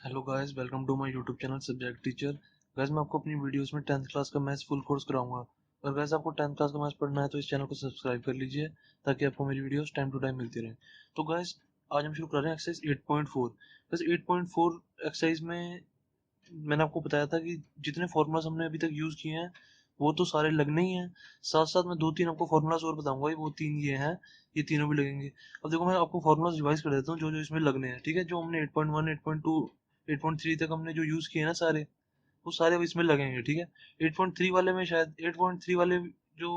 Hello guys, welcome to my YouTube channel subject teacher. Guys, मैं आपको अपनी videos में 10th क्लास का मैथ्स फुल कोर्स कराऊंगा। और गाइस, आपको 10th क्लास का मैथ्स पढ़ना है तो इस चैनल को सब्सक्राइब कर लीजिए ताकि आपको मेरी वीडियोस टाइम टू टाइम मिलती रहें। तो गाइस, आज हम शुरू कर रहे हैं एक्सरसाइज 8.4। गाइस, 8.4 एक्सरसाइज में मैंने आपको बताया था कि जितने फॉर्मूलाज हमने अभी तक यूज किए हैं वो तो सारे लगने ही हैं। साथ साथ मैं दो तीन आपको फॉर्मूलाज और बताऊंगा, वो तीन ये हैं, ये तीनों भी लगेंगे। अब देखो, मैं आपको फॉर्मूलाज रिवाइज कर देता हूँ जो जो इसमें लगने हैं। ठीक है, जो हमने 8.1 8.2 8.3 तक हमने जो यूज किए हैं ना सारे, वो सारे अब इसमें लगेंगे। ठीक है, 8.3 वाले में शायद 8.3 वाले जो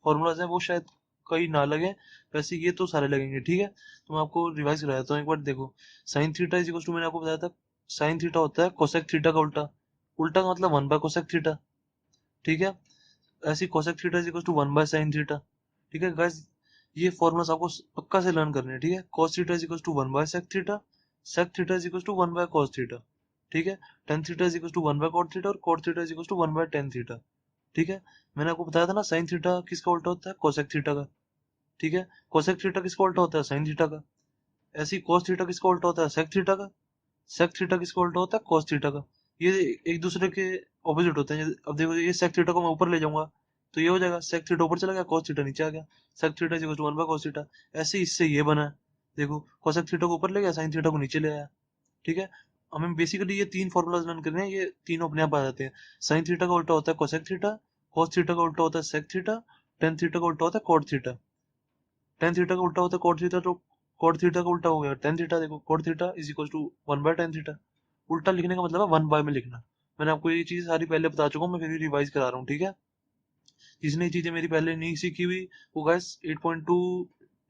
फॉर्मूलाज हैं वो शायद कहीं ना लगे, वैसे ये तो सारे लगेंगे। ठीक है, तो मैं आपको रिवाइज करा देता हूँ एक बार। देखो, sine theta is equal to, मैंने आपको बताया था साइन थीटा होता है कोसेक थीटा का उल्टा। उल्टा का मतलब 1 बाय कोसेक थीटा। ठीक है, ऐसे cosec theta is equal to 1 by sine theta. ठीक है गाइस, ये फॉर्मूलाज आपको पक्का से लर्न करने हैं। ठीक है, cos theta is equal to 1 by sec theta is equal to 1 by cos theta. ठीक है, tan theta is equal to 1 by cot theta और cot theta is equal to 1 by tan theta. ठीक है, मैंने आपको बताया था ना साइन थीटा किसका उल्टा होता है, कोसेक थीटा का। ठीक है, कोसेक थीटा किसका उल्टा होता है, साइन थीटा का। ऐसे ही cos थीटा किसका उल्टा होता है, सेक थीटा का। सेक थीटा किसका उल्टा होता है, cos थीटा का। ये एक दूसरे के ऑपोजिट होते हैं। अब देखो, ये सेक थीटा को मैं ऊपर ले जाऊंगा तो ये हो जाएगा, सेक थीटा ऊपर चला गया, cos थीटा नीचे आ गया। Sec theta is equal to 1 by cos theta. ऐसे ही इससे ये बना है। देखो, cosec थीटा को ऊपर ले गया, sin थीटा को नीचे ले आया। ठीक है, हमें बेसिकली ये तीन फॉर्मूलाज लर्न करने हैं, ये तीनों अपने आप आ जाते हैं। sin थीटा का उल्टा होता है cosec थीटा, cos थीटा का उल्टा होता है sec थीटा, tan थीटा का उल्टा होता है cot थीटा। tan थीटा का उल्टा होता है cot थीटा, तो cot थीटा का उल्टा हो गया tan थीटा। देखो, cot theta is equal to 1 by tan theta. उल्टा लिखने का मतलब है 1 बाय में लिखना। मैंने आपको ये चीज सारी पहले बता चुका हूँ, मैं फिर भी रिवाइज करा रहा हूँ। ठीक है, जिसने ये चीजें मेरी पहले नहीं सीखी हुई वो गाइस 8.2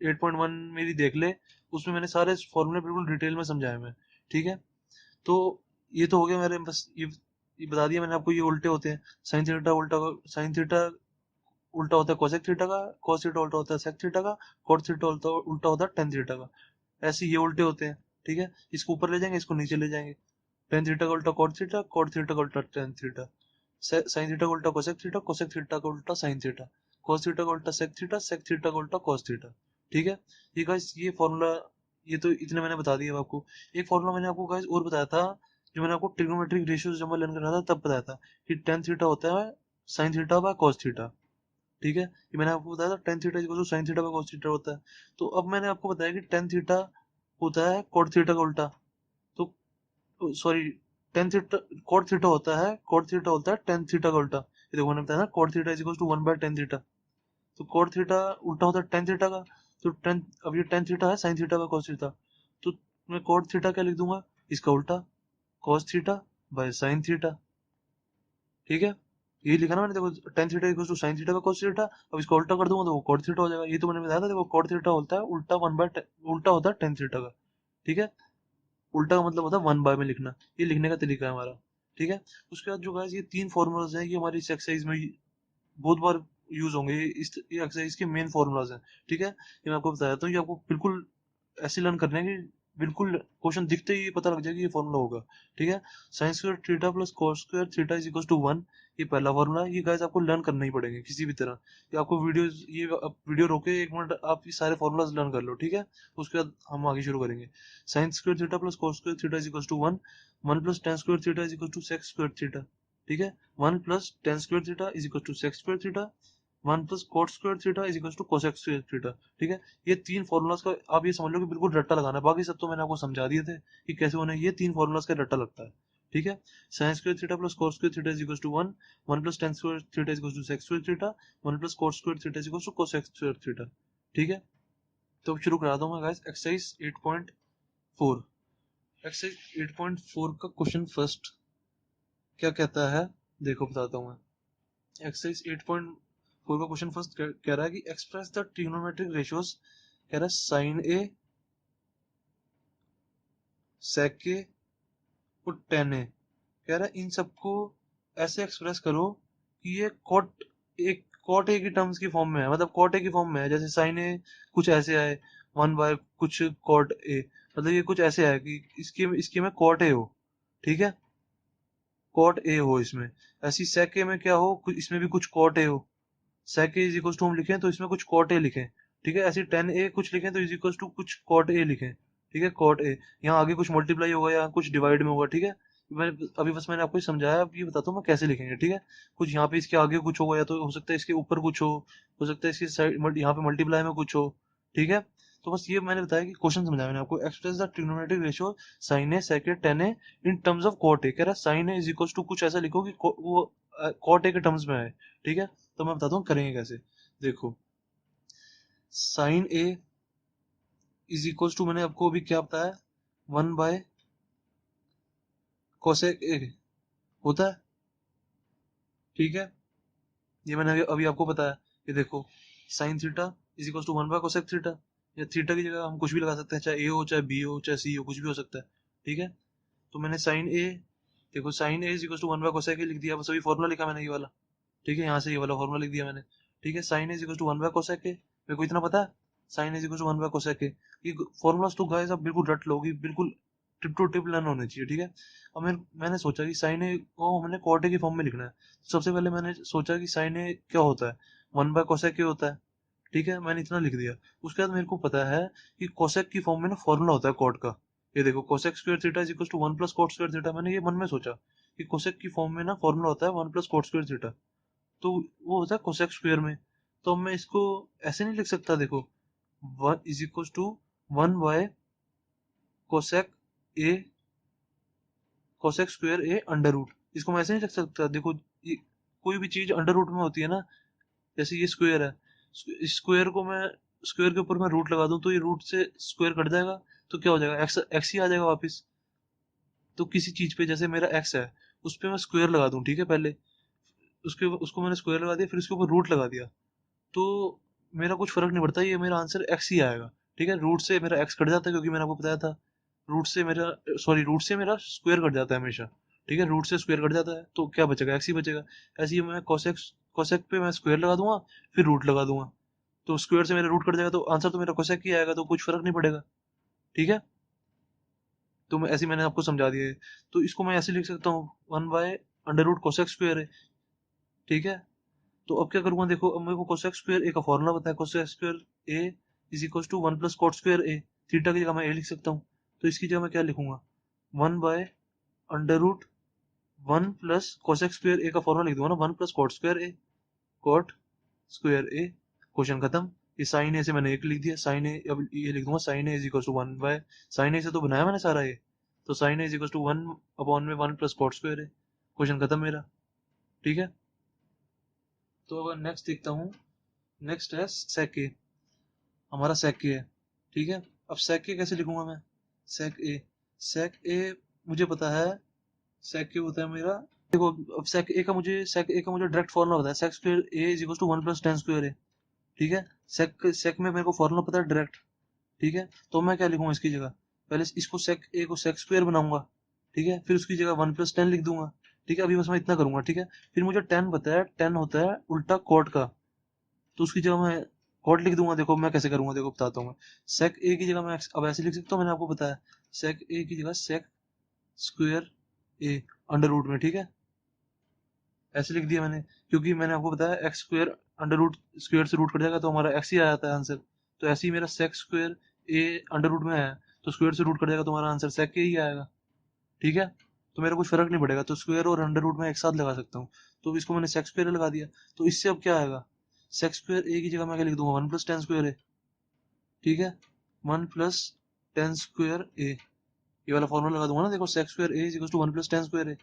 8.1 मेरी देख ले, उसमें मैंने सारे फॉर्मूले बिल्कुल डिटेल में समझाए मैं। ठीक है, तो ये तो हो गया मेरे, बस ये बता दिया मैंने आपको, ये उल्टे होते हैं। साइन थीटा उल्टा, साइन थीटा उल्टा होता है कोसेक थीटा का, cos थीटा उल्टा होता है सेक थीटा का, cot थीटा उल्टा उल्टा होता है tan थीटा का। ऐसे ये उल्टे होते हैं। ठीक है, इसको ऊपर ले जाएंगे, इसको नीचे ले जाएंगे। tan थीटा का उल्टा cot थीटा का उल्टा tan थीटा। साइन थीटा का उल्टा कोसेक थीटा का उल्टा साइन थीटा, cos थीटा का उल्टा सेक थीटा का उल्टा cos थीटा। ठीक है, ये गाइस ये फॉर्मूला, ये तो इतने मैंने बता दिया आपको। एक फॉर्मूला मैंने आपको गाइस और बताया था, जो मैंने आपको ट्रिग्नोमेट्रिक रेशियोज जब मैं लर्न कर रहा था तब बताया था कि tan थीटा होता है sine theta by cos theta. ठीक है, ये मैंने आपको बताया था tan theta equal to sine theta by cos theta होता है। तो अब मैंने आपको बताया कि tan थीटा होता है cot थीटा का उल्टा। तो sorry, tan theta cot theta होता है, कॉट थीटा होता है टेन थीटा का उल्टा। ये देखो, मैंने बताया ना cot theta is equal to 1 by tan theta. तो कॉट थीटा उल्टा होता है टेन थीटा का। तो टेन, अब ये टेन थीटा है sine theta by cos theta. तो मैं कॉट थीटा क्या लिख दूंगा, इसका उल्टा, cos theta by sine theta. ठीक है, ये लिखा ना मैंने, देखो tan theta equal to sine theta by cos theta. अब इसका उल्टा कर दूंगा तो वो कॉट थीटा हो जाएगा। ये तो मैंने बताया था, देखो कॉट थीटा होता है उल्टा 1 बाय, उल्टा होता है टेन थीटा का। ठीक है, उल्टा का मतलब होता है 1 बाय में लिखना। ये लिखने का तरीका है हमारा। ठीक है, उसके बाद जो गाइस ये तीन फॉर्मूलाज हैं, ये हमारी इस एक्सरसाइज में बहुत बार यूज होंगे। ये एक्सरसाइज के मेन फॉर्मूलाज हैं। ठीक है, ये मैं आपको बताया था, ये आपको बिल्कुल ऐसे लर्न करने हैं कि बिल्कुल क्वेश्चन दिखते ही पता लग जाएगा ये फॉर्मूला होगा। ठीक है, sine square theta plus cos square theta is equal to 1, ये पहला फॉर्मूला है। ये गाइस आपको लर्न करना ही पड़ेंगे किसी भी तरह। ये आपको वीडियो, ये आप वीडियो रोके एक मिनट, आप ये सारे फॉर्मूलाज लर्न कर लो। ठीक है, उसके बाद हम आगे शुरू करेंगे। Sine square theta plus cos square theta is equal to 1, 1 plus tan square theta is equal to sec square theta. ठीक है, 1 plus tan square theta is equal to sec square theta, 1 plus cot square theta is equal to cosec square theta. ठीक है, ये तीन formulas का आप ये समझ लो कि बिल्कुल रट्टा लगाना है। बाकी सब तो मैंने आपको समझा दिए थे कि कैसे होना है, ये तीन फॉर्मूलाज का रट्टा लगता है। ठीक है, sine square theta plus cos square theta is equal to 1, 1 plus tan square theta is equal to sec square theta, 1 plus cot square theta is equal to cosec square theta. ठीक है, तो अब शुरू करा दूं मैं गाइस एक्सरसाइज 8.4। एक्सरसाइज 8.4 का question first क्या कहता है, देखो बताता हूँ मैं। एक्सरसाइज 8.4 का क्वेश्चन फर्स्ट कह रहा है कि एक्सप्रेस द ट्रिग्नोमेट्रिक रेशियोज। कह रहा है साइन ए, सेक ए और टेन ए। कह रहा है इन सबको ऐसे एक्सप्रेस करो कि ये कॉट ए की टर्म्स की फॉर्म में है, मतलब कॉट ए की फॉर्म में है। जैसे साइन ए कुछ ऐसे आए, 1 बाय कुछ कॉट ए, मतलब ये कुछ ऐसे आए कि इसके इसके में कॉट ए हो। ठीक है, कॉट ए हो इसमें। ऐसी सेक ए में क्या हो, इसमें भी कुछ कॉट ए हो। sec a is equal to हम लिखें तो इसमें कुछ cot a लिखें। ठीक है, ऐसे tan a कुछ लिखें तो इज इक्वल टू कुछ cot a लिखें। ठीक है, कॉट ए। यहाँ आगे कुछ मल्टीप्लाई होगा या कुछ डिवाइड में होगा, ठीक है। मैंने आपको समझाया, अब ये बताता हूँ मैं कैसे लिखेंगे, ठीक है। कुछ यहाँ पे इसके आगे कुछ होगा, या तो हो सकता है इसके ऊपर कुछ हो सकता है इसकी साइड यहाँ पे मल्टीप्लाई में कुछ हो, ठीक है। तो बस ये मैंने बताया कि क्वेश्चन समझाया मैंने आपको, express the trigonometric ratio sine A sec A tan A in terms of cot A. कह रहा है sine A is equal to कुछ ऐसा लिखो कि वो कॉट ए के टर्म्स में है, ठीक है। तो मैं बताता हूँ करेंगे कैसे। देखो, sine A is equal to, मैंने आपको अभी क्या बताया, 1 बाय कोसेक ए होता है, ठीक है। ये मैंने अभी आपको बताया। ये देखो, sine theta is equal to 1 by cosec theta. या थीटा की जगह हम कुछ भी लगा सकते हैं, चाहे ए हो, चाहे बी हो, चाहे सी हो, कुछ भी हो सकता है, ठीक है। तो मैंने साइन ए, देखो sine A is equal to 1 by cosec A लिख दिया, बस अभी फॉर्मूला लिखा मैंने ये वाला, ठीक है। यहाँ से ये वाला फॉर्मूला लिख दिया मैंने, ठीक है। Sine A is equal to 1 by cosec A, मेरे को इतना पता है, sine A is equal to 1 by cosec A. ये फॉर्मूलाज तो गाइस आप बिल्कुल रट लोगी, बिल्कुल टिप टू टिप लर्न होने चाहिए, ठीक है। अब मैंने सोचा कि साइन ए को हमने कॉट ए की फॉर्म में लिखना है। सबसे पहले मैंने सोचा कि साइन ए क्या होता है, 1 बाय कोसेक ए होता है, ठीक है। मैंने इतना लिख दिया। उसके बाद मेरे को पता है कि कोसेक की फॉर्म में ना फॉर्मूला होता है कॉट का। ये देखो, cosec square theta is equal to 1 plus cot square theta. मैंने ये मन में सोचा कि कोसेक की फॉर्म में ना फॉर्मूला होता है 1 प्लस कॉट स्क्वायर थीटा, तो वो होता है कोसेक स्क्वायर में। तो मैं इसको ऐसे नहीं लिख सकता, देखो, 1 is equal to 1 by cosec A, cosec square A under root. इसको मैं ऐसे नहीं लिख सकता, देखो ये कोई भी चीज अंडर रूट में होती है ना, जैसे ये स्क्वायर है, स्क्वायर को मैं, स्क्वायर के ऊपर मैं रूट लगा दूं तो ये रूट से स्क्वायर कट जाएगा, तो क्या हो जाएगा, एक्स एक्स ही आ जाएगा वापस। तो किसी चीज पे जैसे मेरा एक्स है, उस पे मैं स्क्वायर लगा दूं, ठीक है, पहले उसके उसको मैंने स्क्वायर लगा दिया, फिर उसके ऊपर रूट लगा दिया, तो मेरा कुछ फर्क नहीं पड़ता, ये मेरा आंसर एक्स ही आएगा, ठीक है। रूट से मेरा एक्स कट जाता है, क्योंकि मैंने आपको बताया था, रूट से मेरा स्क्वायर कट जाता है हमेशा, ठीक है। रूट से स्क्वायर कट जाता है तो क्या बचेगा, एक्स ही बचेगा। ऐसे ही मैं कोसेक कोसेक पे मैं स्क्वायर लगा दूंगा, फिर रूट लगा दूंगा, तो स्क्वायर से मेरा रूट कट जाएगा, तो आंसर तो मेरा कोसेक ही आएगा, तो कुछ फर्क नहीं पड़ेगा, ठीक है। तो मैं ऐसे मैंने आपको समझा दिया है। तो इसको मैं ऐसे लिख सकता हूँ, 1 by under root cosec square है, ठीक है। तो अब क्या करूंगा, देखो, अब मेरे को कोसेक स्क्वायर ए का फॉर्मूला पता है, cosec square A is equal to 1 plus cot square A. Theta की जगह मैं ए लिख सकता हूँ, तो इसकी जगह मैं क्या लिखूंगा, 1 by under root 1 plus cosec square A का फॉर्मूला लिख दूंगा ना, 1 plus cot square A, cot square A. Question खत्म। ये साइन ए से मैंने एक लिख दिया, साइन ए, अब ये लिख दूंगा, sine A is equal to 1 by, sine A से तो बनाया मैंने सारा ये, तो sine A is equal to 1 upon में 1 प्लस कॉट स्क्वायर है। क्वेश्चन खत्म मेरा, ठीक है। तो अब नेक्स्ट देखता हूँ, नेक्स्ट है सेक ए। हमारा सेक ए है, ठीक है। अब सेक ए कैसे लिखूंगा मैं, सेक ए, सेक ए मुझे पता है, सेक ए होता है मेरा, देखो, अब सेक ए का मुझे डायरेक्ट फॉर्मूला पता है, sec square A is equal to 1 plus tan square A, ठीक है। सेक में मेरे को फॉर्मूला पता है डायरेक्ट, ठीक है। तो मैं क्या लिखूंगा इसकी जगह, पहले इसको सेक ए को सेक स्क्वायर बनाऊंगा, ठीक है, फिर उसकी जगह 1 प्लस 10 लिख दूंगा, ठीक है। अभी बस मैं इतना करूंगा, ठीक है। फिर मुझे 10 पता है, 10 होता है उल्टा कॉट का, तो उसकी जगह मैं कॉट लिख दूंगा। देखो मैं कैसे करूंगा, देखो बताता हूँ मैं। सेक ए की जगह मैं अब ऐसे लिख सकता हूँ, मैंने आपको बताया, सेक ए की जगह सेक स्क्वायर ए अंडर रूट में, ठीक है, ऐसे लिख दिया मैंने, क्योंकि मैंने आपको बताया X square under root, square से रूट कट जाएगा तो हमारा एक्स ही आ जाता है आंसर। तो ऐसे ही मेरा सेक स्क्वायर ए अंडर रूट में है, तो स्क्वायर से रूट कट जाएगा तो हमारा आंसर सेक के ही आएगा, ठीक है। तो मेरा कुछ फर्क नहीं पड़ेगा, तो स्क्वायर और अंडर रूट में एक साथ लगा सकता हूँ। तो इसको मैंने सेक स्क्वायर लगा दिया, तो इससे अब क्या आएगा, सेक स्क्वायर ए की जगह मैं क्या लिख दूंगा, 1 प्लस 10 स्क्वायर ए, ठीक है। 1 प्लस 10 स्क्वायर ए, ये वाला फॉर्मूला लगा दूंगा ना, देखो, sec square A is equal to 1 plus 10 square A,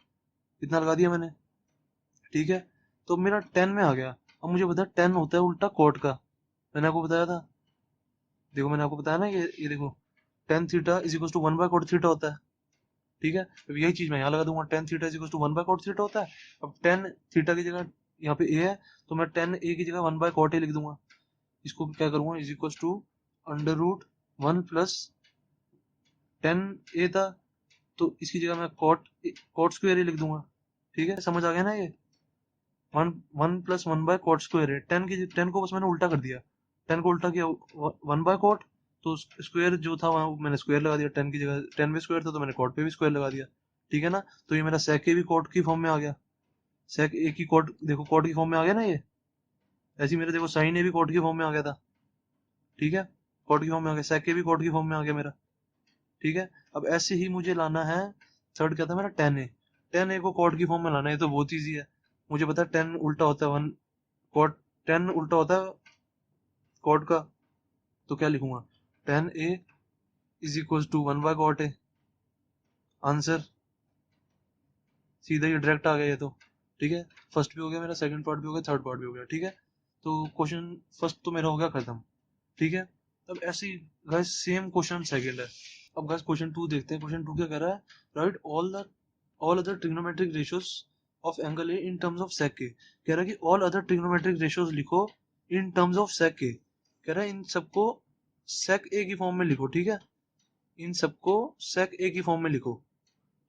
इतना लगा दिया मैंने, ठीक है। तो मेरा 10 में आ गया। अब मुझे पता है 10 होता है उल्टा कॉट का, मैंने आपको बताया था, देखो मैंने आपको बताया ना, ये देखो, tan theta is equal to 1 by cot theta होता है, ठीक है। अब यही चीज मैं यहाँ लगा दूंगा, 10 theta is equal to 1 by cot theta होता है। अब 10 थीटा की जगह यहाँ पे ए है, तो मैं 10 ए की जगह 1 बाय कॉट ए लिख दूंगा। इसको क्या करूंगा, is equal to under root 1 plus 10 A था, तो इसकी जगह मैं कॉट कॉट स्क्वायर ए लिख दूंगा, ठीक है। समझ आ गया ना ये, 1 1 प्लस 1 बाय कॉट स्क्वायर है, 10 को बस मैंने उल्टा कर दिया, 10 को उल्टा किया 1 बाय कॉट, तो स्क्वायर जो था वहां मैंने स्क्वायर लगा दिया, 10 की जगह 10 में स्क्वायर था तो मैंने कॉट पे भी स्क्वायर लगा दिया, ठीक है ना। तो ये मेरा सेक ए भी कॉट की फॉर्म में आ गया, सेक ए की कॉट, देखो कॉट की फॉर्म में आ गया ना ये। ऐसे ही मेरे देखो साइन ए भी कॉट की फॉर्म में आ गया था, ठीक है, कॉट की फॉर्म में आ गया, सेक ए भी कॉट की फॉर्म में आ गया मेरा, ठीक है। अब ऐसे ही मुझे लाना है, थर्ड क्या था मेरा, टेन ए को कॉट की फॉर्म में लाना है। ये तो बहुत ईजी है, मुझे पता है टेन उल्टा होता है वन, कॉट, टेन उल्टा होता है कॉट का। तो क्या लिखूंगा, tan A is equal to one by cot A. Answer सीधा ही डायरेक्ट आ गया ये तो। ठीक है, फर्स्ट भी हो गया मेरा, सेकंड पार्ट भी हो गया, थर्ड पार्ट भी हो गया। ठीक है, तो क्वेश्चन फर्स्ट तो मेरा हो गया खत्म। ठीक है, अब ऐसे ही गाइस सेम क्वेश्चन सेकंड है। अब गाइस क्वेश्चन टू देखते हैं। क्वेश्चन टू क्या कह रहा है, right all other trigonometric ratios of angle A in terms of sec A. कह रहा है कि ऑल अदर ट्रिग्नोमेट्रिक रेशियोज लिखो इन टर्म्स ऑफ सेक ए। कह रहा है इन सबको सेक ए की फॉर्म में लिखो। ठीक है, इन सबको सेक ए की फॉर्म में लिखो।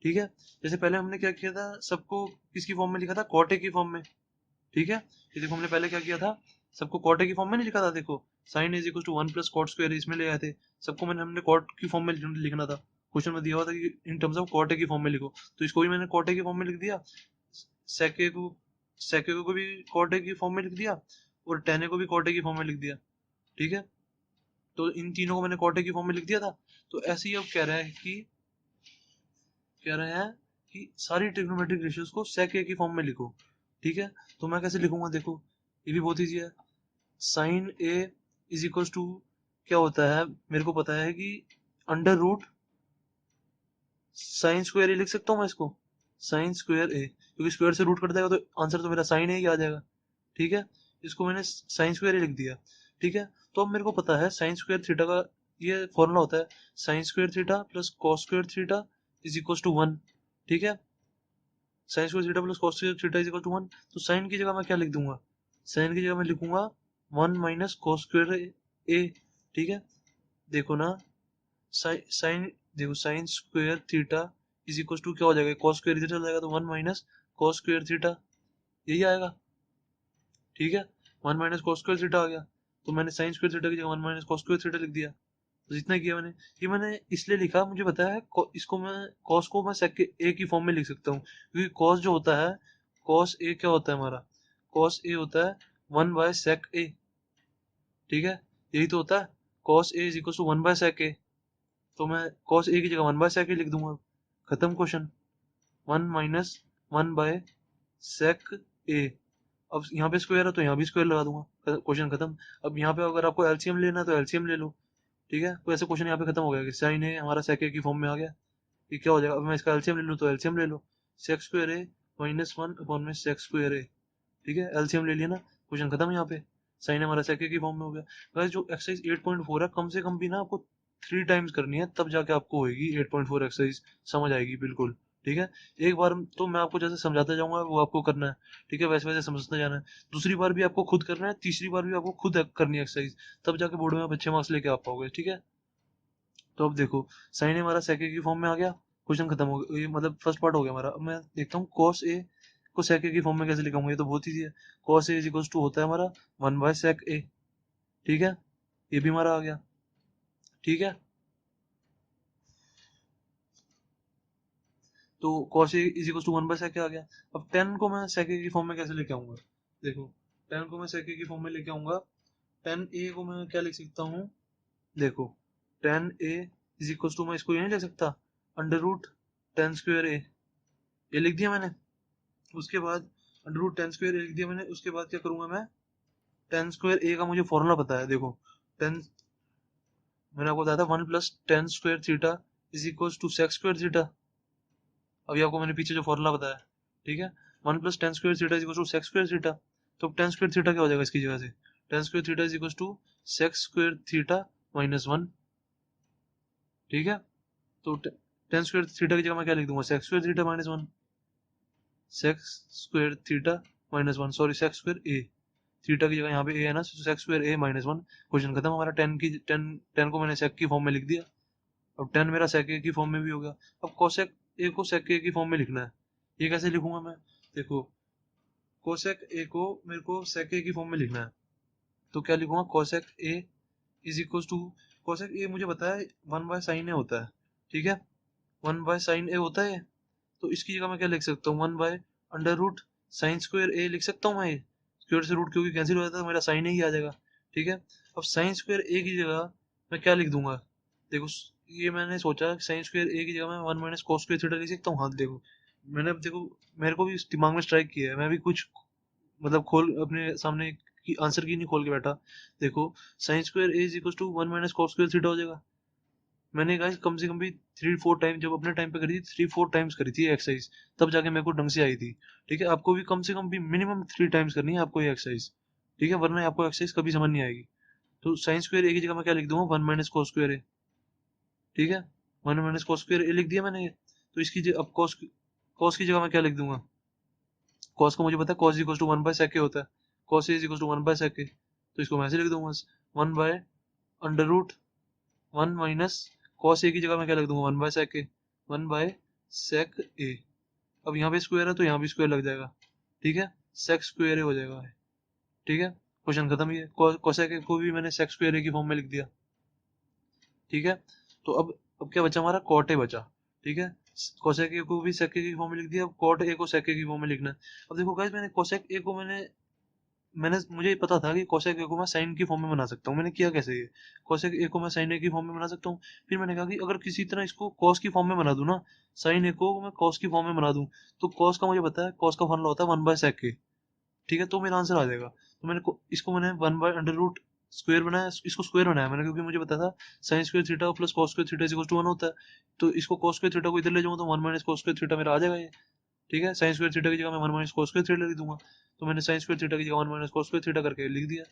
ठीक है, जैसे पहले हमने क्या किया था, सबको किसकी फॉर्म में लिखा था, कॉट ए की फॉर्म में। ठीक है, ये देखो हमने पहले क्या किया था, सबको कॉट ए की फॉर्म में नहीं लिखा था। देखो sine is equal to one plus cot square इसमें ले आए थे, सबको हमने कॉट की फॉर्म में लिखना था। क्वेश्चन में दिया हुआ था कि in terms of cot a की फॉर्म में लिखो, तो इसको भी मैंने कॉट ए की फॉर्म में लिख दिया, सेके को भी कॉट ए की फॉर्म में लिख दिया, और टेन ए को भी कॉट ए की फॉर्म में लिख दिया। ठीक है, तो इन तीनों को मैंने कॉट ए की फॉर्म में लिख दिया था। तो ऐसे ही अब कह रहे हैं कि सारी ट्रिग्नोमेट्रिक रेशियोज को सेक ए की फॉर्म में लिखो। ठीक है, तो मैं कैसे लिखूंगा, देखो ये भी बहुत ईजी है। Sine A is equal to क्या होता है, मेरे को पता है कि अंडर रूट साइन स्क्वायर ए लिख सकता हूँ मैं इसको, साइन स्क्वायर ए, क्योंकि स्क्वायर से रूट कट जाएगा तो आंसर तो मेरा साइन ए ही आ जाएगा। ठीक है, इसको मैंने साइन स्क्वायर ए लिख दिया। ठीक है, तो अब मेरे को पता है साइन स्क्वायर थीटा का ये फॉर्मूला होता है, sine square theta plus cos square theta is equal to one. ठीक है, sine square theta plus cos square theta is equal to one. तो साइन की जगह मैं क्या लिख दूंगा, साइन की जगह मैं लिखूंगा one minus cos square A. ठीक है, देखो ना, साइन देखो sine square theta is equal to क्या हो जाएगा, कॉस स्क्वायर इधर चला जाएगा तो one minus cos square theta, यही आएगा। ठीक है, one minus cos square theta आ गया, तो मैंने साइन स्क्वायर थीटा की जगह one minus cos square theta लिख दिया। तो जितना किया मैंने, ये मैंने इसलिए लिखा, मुझे पता है इसको मैं कॉस को मैं सेक ए की फॉर्म में लिख सकता हूँ, क्योंकि कॉस जो होता है, कॉस ए क्या होता है हमारा, कॉस ए होता है वन बाय सेक ए। ठीक है, यही तो होता है, cos A is equal to one by sec A. तो मैं कॉस ए की जगह वन बाय सेक ए लिख दूंगा, खत्म question. One minus one by sec A. अब यहाँ पे स्क्वायर है तो यहाँ भी स्क्वायर लगा दूंगा, क्वेश्चन खत्म। अब यहाँ पे अगर आपको एलसीएम लेना है तो एलसीएम ले लो। ठीक है, तो ऐसे क्वेश्चन यहाँ पे खत्म हो गया कि साइन ए हमारा सेक ए की फॉर्म में आ गया। ये क्या हो जाएगा, अब मैं इसका एलसीएम ले लूँ तो एलसीएम ले लो, सेक स्क्वायर ए माइनस वन अपॉन में सेक स्क्वायर ए। ठीक है, एलसीएम ले लिया ना, क्वेश्चन खत्म। यहाँ पे साइन हमारा सेक ए की फॉर्म में हो गया। गाइस जो एक्सरसाइज 8.4 है, कम से कम भी ना आपको 3 टाइम्स करनी है, तब जाके आपको होएगी 8.4 एक्सरसाइज, समझ आएगी बिल्कुल। ठीक है, एक बार तो मैं आपको जैसे समझाता जाऊंगा वो आपको करना है। ठीक है, वैसे वैसे समझते जाना है, दूसरी बार भी आपको खुद करना है, तीसरी बार भी आपको खुद करनी है एक्सरसाइज, तब जाके बोर्ड में आप अच्छे मार्क्स लेके आ पाओगे। ठीक है, तो अब देखो साइन हमारा सेक ए की फॉर्म में आ गया, क्वेश्चन खत्म हो गया, ये मतलब फर्स्ट पार्ट हो गया हमारा। अब मैं देखता हूँ कॉस ए को सेक ए की फॉर्म में कैसे लिखाऊंगा, ये तो बहुत ईजी है। Cos A is equal to होता है हमारा वन बाय सेक ए। ठीक है, ये भी हमारा आ गया। ठीक है, तो cos A is equal to one by sec A आ गया। अब टेन को मैं सेक ए की फॉर्म में कैसे लेके आऊंगा, देखो टेन को मैं सेक ए की फॉर्म में लेके आऊंगा, टेन ए को मैं क्या लिख सकता हूँ, देखो tan A is equal to, मैं इसको ये नहीं लिख सकता, अंडर रूट टेन स्क्वायर ए, ये लिख दिया मैंने। उसके बाद अंडर रूट टेन स्क्वायर लिख दिया मैंने। उसके बाद क्या करूंगा मैं, टेन स्क्वायर ए का मुझे फॉर्मूला पता है, देखो टेन, मैंने आपको बताया था one plus tan square theta is equal to sec square theta. अभी आपको मैंने पीछे जो फॉर्मूला बताया, ठीक है, one plus tan square theta is equal to sec square theta. तो टेन स्क्वायर थीटा क्या हो जाएगा इसकी जगह से, tan square theta is equal to sec square theta minus one. ठीक है, तो टेन स्क्वायर थीटा की जगह मैं क्या लिख दूंगा, sec square theta minus one, sec square theta minus one, sorry sec square A, theta की जगह यहाँ पे ए है ना, सेक स्क्वायर ए माइनस वन। क्वेश्चन खत्म हमारा, टेन को मैंने सेक की फॉर्म में लिख दिया। अब टेन मेरा सेक ए की फॉर्म में भी हो गया। अब कोसेक ए को सेक ए की फॉर्म में लिखना है, ये कैसे लिखूंगा मैं, देखो कोसेक ए को मेरे को सेक ए की फॉर्म में लिखना है, तो क्या लिखूंगा, cosec a is equal to, cosec a मुझे पता है वन बाय साइन ए होता है। ठीक है, वन बाय साइन ए होता है, तो इसकी जगह मैं क्या लिख सकता हूँ, one by under root sine square ए लिख सकता हूँ मैं, ये स्क्वायर से रूट क्योंकि कैंसिल हो जाता है, मेरा साइन ही आ जाएगा। ठीक है, अब साइन स्क्वायर ए की जगह मैं क्या लिख दूंगा, देखो ये मैंने सोचा साइन स्क्वायर ए की जगह मैं 1 माइनस कॉस स्क्वायर थीटा लिख सकता हूँ। हाँ देखो, मैंने अब देखो मेरे को भी दिमाग में स्ट्राइक किया है, मैं भी कुछ मतलब खोल अपने सामने की आंसर की नहीं खोल के बैठा। देखो sine square A is equal to 1 minus cos square theta हो जाएगा। मैंने गाइस कम से कम भी 3-4 टाइम जब अपने टाइम पे करी थी, 3-4 टाइम्स करी थी एक्सरसाइज, तब जाके मेरे को ढंग से आई थी। ठीक है, आपको भी कम से कम भी मिनिमम 3 टाइम्स करनी है आपको ये एक्सरसाइज। ठीक है, वरना आपको एक्सरसाइज कभी समझ नहीं आएगी। तो साइन स्क्वायर ए की जगह मैं क्या लिख दूंगा, 1 माइनस कॉस स्क्वायर ए। ठीक है, 1 माइनस कॉस स्क्वायर ए लिख दिया मैंने ये। तो इसकी अब कॉस कॉस की जगह मैं क्या लिख दूंगा, कॉस का मुझे पता है cos equal to 1 by sec होता है, cos is equal to 1 by sec. तो इसको मैं ऐसे लिख दूंगा 1 by under root 1 minus cos A की जगह मैं क्या लिख दूंगा, 1 by sec A, 1 by sec A. अब यहाँ पे स्क्वायर है तो यहाँ भी स्क्वायर लग जाएगा। ठीक है, सेक स्क्वायर ए हो जाएगा। ठीक है, क्वेश्चन खत्म। ये कोसेक ए को भी मैंने सेक स्क्वायर ए की फॉर्म में लिख दिया। ठीक है, तो अब क्या बचा हमारा, कॉट ए बचा। ठीक है, कोसेक ए को भी सेक ए की फॉर्म में लिख दिया, अब कॉट ए को सेक ए की फॉर्म में लिखना है। अब देखो गाइस, मैंने कोसेक ए को मैंने मैंने मुझे पता था कि कोसेक ए को मैं साइन की फॉर्म में बना सकता हूँ। मैंने किया कैसे, ये कोसेक ए को मैं साइन ए की फॉर्म में बना सकता हूँ। फिर मैंने कहा कि अगर किसी तरह इसको कॉस की फॉर्म में बना दूं ना, साइन ए को मैं कॉस की फॉर्म में बना दूं, तो कॉस का मुझे पता है, कॉस का फॉर्मूला होता है 1 बाय सेक ए। ठीक है, तो मेरा आंसर आ जाएगा। तो इसको मैंने 1 बाय अंडर रूट स्क्वायर बनाया, इसको स्क्वायर बनाया मैंने, क्योंकि मुझे पता था sine square theta plus cos square theta is equal to 1 होता है। तो इसको कॉस स्क्वायर थीटा को इधर ले जाऊंगा तो 1 माइनस कॉस स्क्वायर थीटा मेरा आ जाएगा ये। ठीक है, साइन स्क्वायर थीटा की जगह मैं 1 माइनस कॉस स्क्वायर थीटा लिख दूंगा। तो मैंने साइन स्क्वायर थीटा की जगह 1 माइनस कॉस स्क्वायर थीटा करके लिख दिया।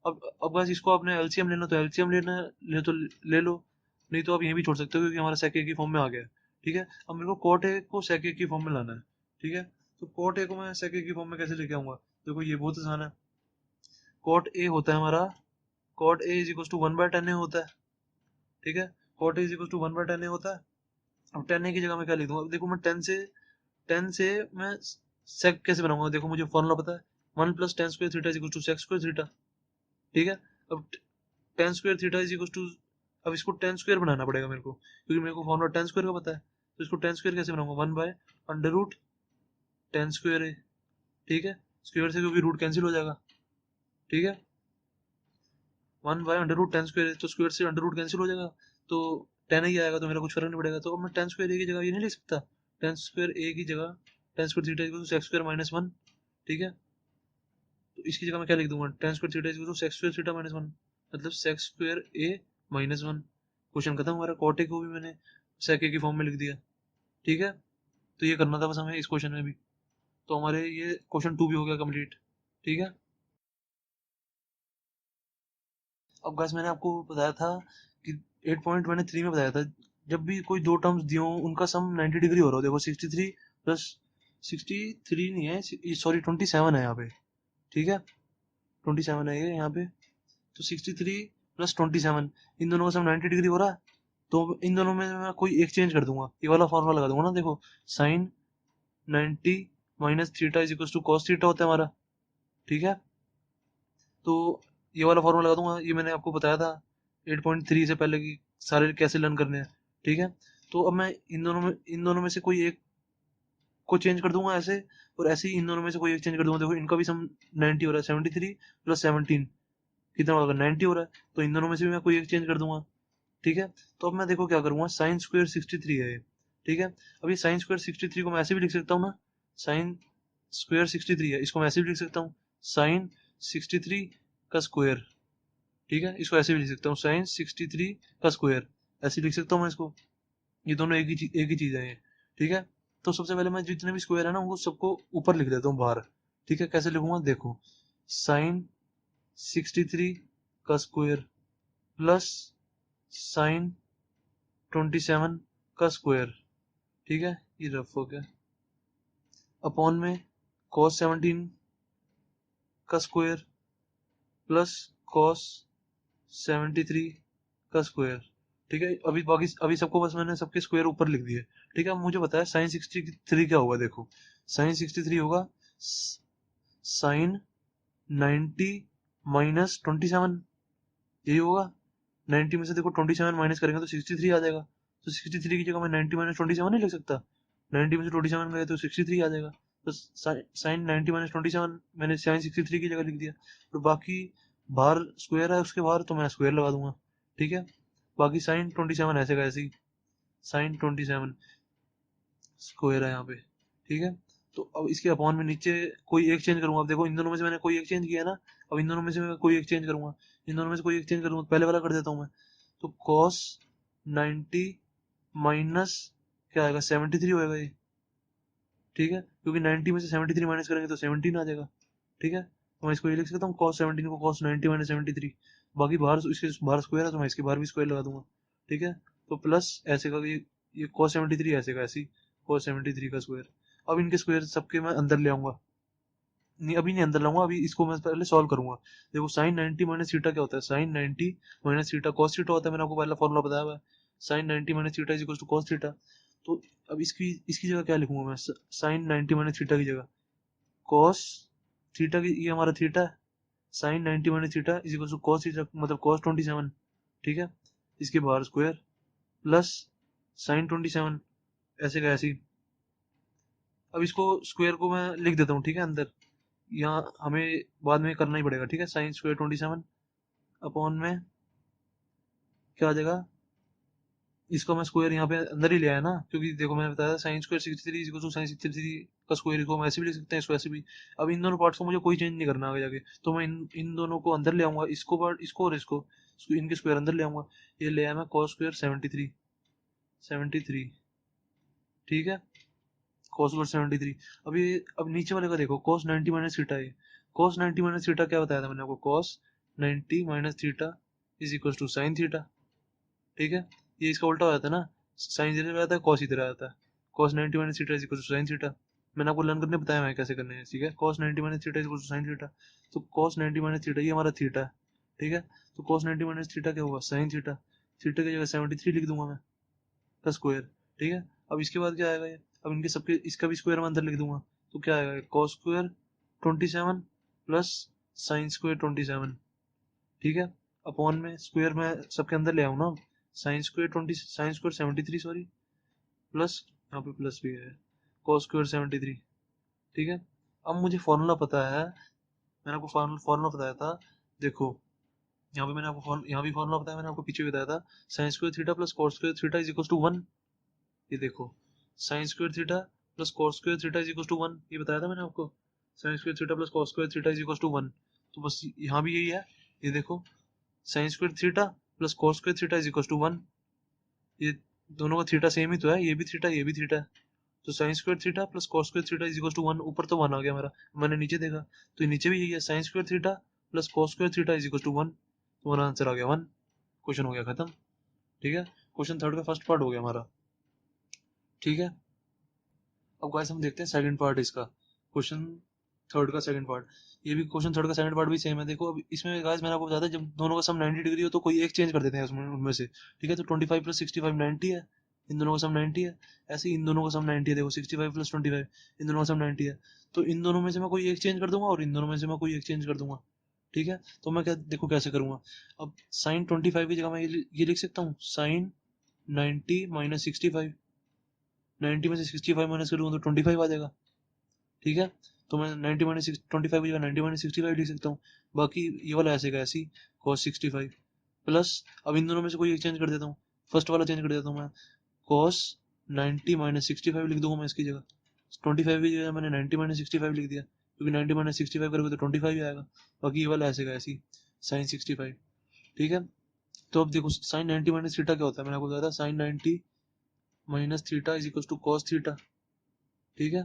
अब बस इसको आपने एलसीएम लेना तो एलसीएम लेना ले तो ले लो, नहीं तो आप यहीं भी छोड़ सकते हो, क्योंकि हमारा सेक ए की फॉर्म में आ गया है। ठीक है, अब मेरे को कॉट ए को सेक ए की फॉर्म में लाना है। ठीक है, तो कॉट ए को मैं सेक ए की फॉर्म में कैसे लेके आऊंगा, देखो ये बहुत आसान है। कॉट ए होता है हमारा, cot A is equal to 1 by tan A होता है। ठीक है, cot A is equal to 1 by tan A होता है। अब टेन ए की जगह मैं क्या लिख दूंगा, अब देखो मैं टेन से मैं सेक कैसे बनाऊंगा, देखो मुझे फॉर्मूला पता है, 1 plus tan square theta is equal to sec square theta. ठीक है, अब tan square theta is equal to, अब इसको टेन स्क्वायर बनाना पड़ेगा मेरे को, क्योंकि मेरे को फॉर्मूला टेन स्क्वायर का पता है। तो इसको टेन स्क्वायर कैसे बनाऊंगा, 1 by under root tan square है। ठीक है, स्क्वायर से क्योंकि रूट कैंसिल हो जाएगा। ठीक है, 1 by under root tan square, तो स्क्वायर से अंडर रूट कैंसिल हो जाएगा, तो टेन ही आएगा, तो मेरा कुछ फर्क नहीं पड़ेगा। तो अब मैं टेन स्क्वायर ए की जगह ये नहीं लिख सकता, टेन स्क्वायर ए की जगह tan square theta equal to sec square minus one. ठीक है, तो इसकी जगह मैं क्या लिख दूंगा, tan square theta equal to sec square theta minus one, मतलब सेक स्क्वायर ए माइनस वन। क्वेश्चन खत्म, हमारा कॉट ए को भी मैंने सेक ए की फॉर्म में लिख दिया। ठीक है, तो ये करना था बस हमें इस क्वेश्चन में भी। तो हमारे ये क्वेश्चन 2 भी हो गया कंप्लीट। ठीक है, अब गाइस मैंने आपको बताया था कि 8 पॉइंट मैंने 3 में बताया था, जब भी कोई दो टर्म्स दिए हों उनका सम 90 डिग्री हो रहा हो, देखो 63 प्लस 63 नहीं है, सॉरी 27 है यहाँ पे। ठीक है, 27 है ये यहाँ पे, तो 63 प्लस 27, इन दोनों का सम 90 डिग्री हो रहा है। तो इन दोनों में मैं कोई एक चेंज कर दूंगा, ये वाला फॉर्मूला लगा दूंगा ना, देखो sine 90 minus theta is equal to cos theta होता है हमारा। ठीक है, तो ये वाला फॉर्मूला लगा दूंगा, ये मैंने आपको बताया था 8.3 से पहले कि सारे कैसे लर्न करने हैं। ठीक है, तो अब मैं इन दोनों में से कोई एक को चेंज कर दूंगा ऐसे, और ऐसे ही इन दोनों में से कोई एक चेंज कर दूंगा। देखो इनका भी सम 90 हो रहा है, 73 प्लस 17 कितना होगा, 90 हो रहा है, तो इन दोनों में से भी मैं कोई एक चेंज कर दूंगा। ठीक है, तो अब मैं देखो क्या करूंगा, साइन स्क्वायर 63 है ये। ठीक है, अब ये साइन स्क्वायर 63 को मैं ऐसे भी लिख सकता हूँ ना, साइन स्क्वायर 63 है, इसको मैं ऐसे भी लिख सकता हूँ, साइन 63 का स्क्वायर। ठीक है, इसको ऐसे भी लिख सकता हूँ, साइन 63 का स्क्वायर, ऐसे लिख सकता हूँ मैं इसको। ये दोनों एक ही चीज है ये। ठीक है, तो सबसे पहले मैं जितने भी स्क्वायर है ना उनको सबको ऊपर लिख देता हूँ बाहर। ठीक है, कैसे लिखूंगा, देखो साइन 63 का स्क्वायर प्लस साइन 27 का स्क्वायर। ठीक है, ये रफ हो गया, अपॉन में cos 17 का स्क्वायर प्लस cos 73 का स्क्वायर। ठीक है, अभी सबको बस मैंने सबके स्क्वायर ऊपर लिख दिए। ठीक है, अब मुझे बताया साइन 63 क्या होगा, देखो साइन 63 होगा साइन 90 माइनस 27, यही होगा। 90 में से देखो 27 माइनस करेंगे तो 63 आ जाएगा, तो 63 की जगह मैं 90 माइनस 27 नहीं लिख सकता, 90 में से 27 गए तो 63 आ जाएगा। तो साइन 90 माइनस 27 मैंने साइन 63 की जगह लिख दिया, और बाकी बाहर स्क्वायर है उसके बाहर, तो मैं स्क्वायर लगा दूंगा। ठीक है, बाकी साइन 27 ऐसे का ऐसे ही, साइन 27 स्क्वायर है यहाँ पे, ठीक है। तो अब इसके अपॉन में नीचे कोई एक चेंज करूंगा। अब देखो इन दोनों में से मैंने कोई एक चेंज किया ना, अब इन दोनों में से मैं कोई एक चेंज करूंगा, इन दोनों में से कोई एक चेंज करूंगा, पहले वाला कर देता हूँ मैं। तो कॉस 90 माइनस क्या आएगा, 73 होएगा ये, ठीक है, क्योंकि 90 में से 73 माइनस करेंगे तो 17 आ जाएगा, ठीक है। तो मैं इसको ये लिख सकता हूँ कॉस 17 को कॉस 90 माइनस 73। बाकी बाहर इसके बाहर स्क्वायर है तो मैं इसके बाहर भी स्क्वायर लगा दूंगा, ठीक है। तो प्लस ऐसे का ये कॉस 73 ऐसे का ऐसी कॉस 73 का स्क्वायर। अब इनके स्क्वायर सबके मैं अंदर ले आऊंगा, नहीं अभी नहीं अंदर लाऊंगा, अभी इसको मैं पहले सॉल्व करूंगा। देखो साइन 90 माइनस थीटा क्या होता है, sine 90 minus theta cos theta होता है, मैंने आपको पहला फॉर्मूला बताया हुआ है, sine 90 minus theta is equal to cos theta. तो अब इसकी इसकी जगह क्या लिखूंगा मैं, साइन 90 माइनस थीटा की जगह कॉस थीटा की, ये हमारा थीटा है, sine 90 minus theta is equal to cos theta मतलब कॉस 27, ठीक है। इसके बाहर स्क्वायर प्लस साइन 27 ऐसे का ऐसे ही। अब इसको स्क्वायर को मैं लिख देता हूँ, ठीक है, अंदर यहाँ हमें बाद में करना ही पड़ेगा, ठीक है। साइन स्क्वायर 27 अपॉन में क्या आ जाएगा, इसको मैं स्क्वायर यहाँ पे अंदर ही ले आया ना, क्योंकि देखो मैंने बताया sine square 63 is equal to sine 63 का स्क्वायर, इसको हम ऐसे भी लिख सकते हैं, इसको ऐसे भी। अब इन दोनों पार्ट्स को मुझे कोई चेंज नहीं करना आगे जाके, तो मैं इन दोनों को अंदर ले आऊंगा, इसको पार्ट इसको और इसको इनके स्क्वायर अंदर ले आऊंगा। ये ले आया मैं कॉस स्क्वायर 73, ठीक है, कॉस स्क्वायर 73। अब ये अब नीचे वाले का देखो कॉस 90 माइनस थीटा है, कॉस 90 माइनस थीटा क्या बताया था मैंने आपको, cos 90 minus theta is equal to sine theta, ठीक है। ये इसका उल्टा हो जाता है ना, साइन इधर आता है कॉस इधर आ जाता है, cos 90 minus theta is equal to sine theta. मैंने आपको लर्न करने बताया मैं कैसे करने हैं, ठीक है। Cos 90 minus theta is equal to sine theta, तो कॉस 90 माइनस थीटा ये हमारा थीटा है, ठीक है। तो कॉस 90 माइनस थीटा क्या हुआ, साइन थीटा, थीटा की जगह 73 लिख दूंगा मैं का स्क्वायर, ठीक है। अब इसके बाद क्या आएगा ये, अब इनके सबके इसका भी स्क्वायर मैं अंदर लिख दूंगा, तो क्या आएगा cos square 27 plus sine square 27, ठीक है। अपॉन में स्क्वायर में सबके अंदर ले आऊँ ना, साइन स्क्वायर 73 सॉरी, प्लस यहाँ पे प्लस भी है कॉस स्क्वायर 73, ठीक है। अब मुझे फॉर्मूला पता है, मैंने आपको फॉर्मूला बताया था, देखो यहाँ पे मैंने आपको यहाँ भी फॉर्मूला बताया, मैंने आपको पीछे बताया था, sine square theta plus cos square theta is equal to 1। ये देखो sine square theta plus cos square theta is equal to 1, ये बताया था मैंने आपको, sine square theta plus cos square theta is equal to 1। तो बस यहाँ भी यही है, ये देखो sine square theta plus cos square theta is equal to 1, ये दोनों का थीटा सेम ही तो है, ये भी थीटा ये भी थीटा है। तो sine square theta plus cos square theta is equal to 1, ऊपर तो 1 आ गया मेरा, मैंने नीचे देखा तो नीचे भी यही है, sine square theta plus cos square theta is equal to 1, तो हमारा आंसर आ गया 1। क्वेश्चन हो गया खत्म, ठीक है। क्वेश्चन थर्ड का फर्स्ट पार्ट हो गया हमारा, ठीक है। अब गाइस हम देखते हैं सेकंड पार्ट इसका, क्वेश्चन थर्ड का सेकंड पार्ट। ये भी क्वेश्चन थर्ड का सेकंड पार्ट भी सेम है। देखो अब इसमें गाइस मैंने आपको बताया था जब दोनों का सम 90 डिग्री हो तो कोई एक चेंज कर देते हैं उसमें उनमें से, ठीक है। तो 25 प्लस 65 90 है, इन दोनों का सम 90 है। ऐसे ही इन दोनों का सम 90 है, देखो 65 प्लस 25 इन दोनों का सम 90 है। तो इन दोनों में से मैं कोई एक चेंज कर दूंगा और इन दोनों में से मैं कोई एक चेंज कर दूंगा, ठीक है। तो मैं क्या देखो कैसे करूंगा, अब साइन 25 की जगह मैं ये लिख सकता हूँ, साइन 90 माइनस 65, 90 में से 65 माइनस करूंगा तो 25 आ जाएगा, ठीक है। तो मैं 90 माइनस 25 की जगह 90 माइनस 65 लिख सकता हूँ। बाकी ये वाला ऐसे का ऐसी कॉस 65 प्लस, अब इन दोनों में से कोई एक चेंज कर देता हूँ, फर्स्ट वाला चेंज कर देता हूँ मैं, कॉस 90 माइनस 65 लिख दूंगा मैं इसकी जगह, 25 की जगह मैंने 90 माइनस 65 लिख दिया, क्योंकि 90 माइनस 65 करोगे तो 25 ही आएगा। बाकी ये वाला ऐसे का ऐसी साइन 65, ठीक है। तो अब देखो साइन 90 माइनस थीटा क्या होता है, मैंने आपको बताया था sine 90 minus theta is equal to cos theta, ठीक है।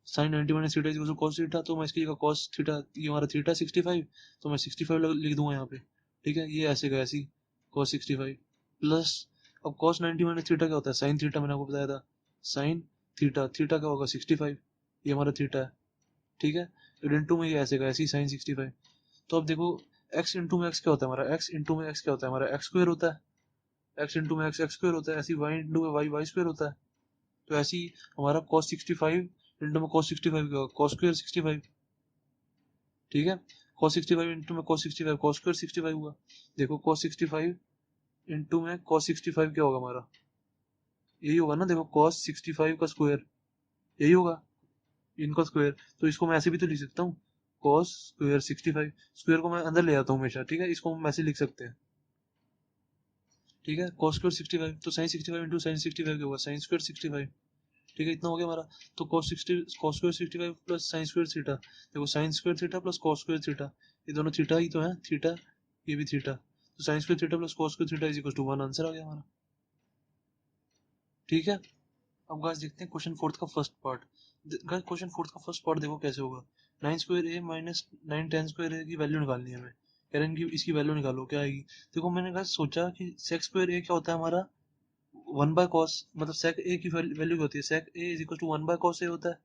Sine 90 minus theta is equal to cos theta, तो मैं इसकी जगह कॉस थीटा, ये हमारा थीटा 65, तो मैं 65 लिख दूंगा यहाँ पे, ठीक है। ये ऐसे का ऐसी कॉस 65 प्लस, अब कॉस 90 माइनस थीटा क्या होता है, साइन थीटा, मैंने आपको बताया था साइन थीटा, थीटा क्या होगा 65, ये हमारा थीटा है, ठीक है। इंटू में ये ऐसे का ऐसी साइन 65। तो अब देखो एक्स इंटू में एक्स क्या होता है हमारा, एक्स इंटू में एक्स क्या होता है हमारा, एक्स स्क्वायर होता है, एक्स इंटू में एक्स एक्स स्क्वायर होता है, ऐसी वाई इंटू में वाई वाई स्क्वायर होता है। तो ऐसी हमारा cos 65 इंटू में cos 65 क्या होगा, cos स्क्वायर 65, ठीक है। cos 65 इंटू में cos 65 cos स्क्वायर 65 हुआ। देखो cos 65 इंटू में cos 65 क्या होगा हमारा, यही होगा ना, देखो cos 65 का स्क्वायर यही होगा, इनका स्क्वायर। तो इसको मैं ऐसे भी तो लिख सकता हूँ, cos स्क्वायर 65, स्क्वायर को मैं अंदर ले आता हूँ हमेशा, ठीक है, इसको हम ऐसे लिख सकते हैं, ठीक है। cos स्क्वायर 65 तो sin 65 इंटू sin 65 क्या होगा, sin स्क्वायर 65। ठीक है, इतना हो गया हमारा। तो cos square 65 plus sin square theta, देखो sin square theta plus cos square theta, ये दोनों थीटा ही तो है, थीटा ये भी थीटा, तो sin square theta plus cos square theta is equal to 1, answer आ गया हमारा। ठीक है। अब गाइस देखते हैं क्वेश्चन फोर्थ का first part. Guys question fourth का फर्स्ट पार्ट देखो कैसे होगा। 9 स्क्वायर ए माइनस 9 10 स्क्वायर ए की वैल्यू निकालनी है हमें, कह रहे हैं कि इसकी वैल्यू निकालो, क्या आएगी। देखो मैंने गाइस सोचा कि sec स्क्वायर ए क्या होता है हमारा, 1 बाय cos, मतलब sec a की वैल्यू क्या होती है, sec a is equal to 1 by cos a होता है,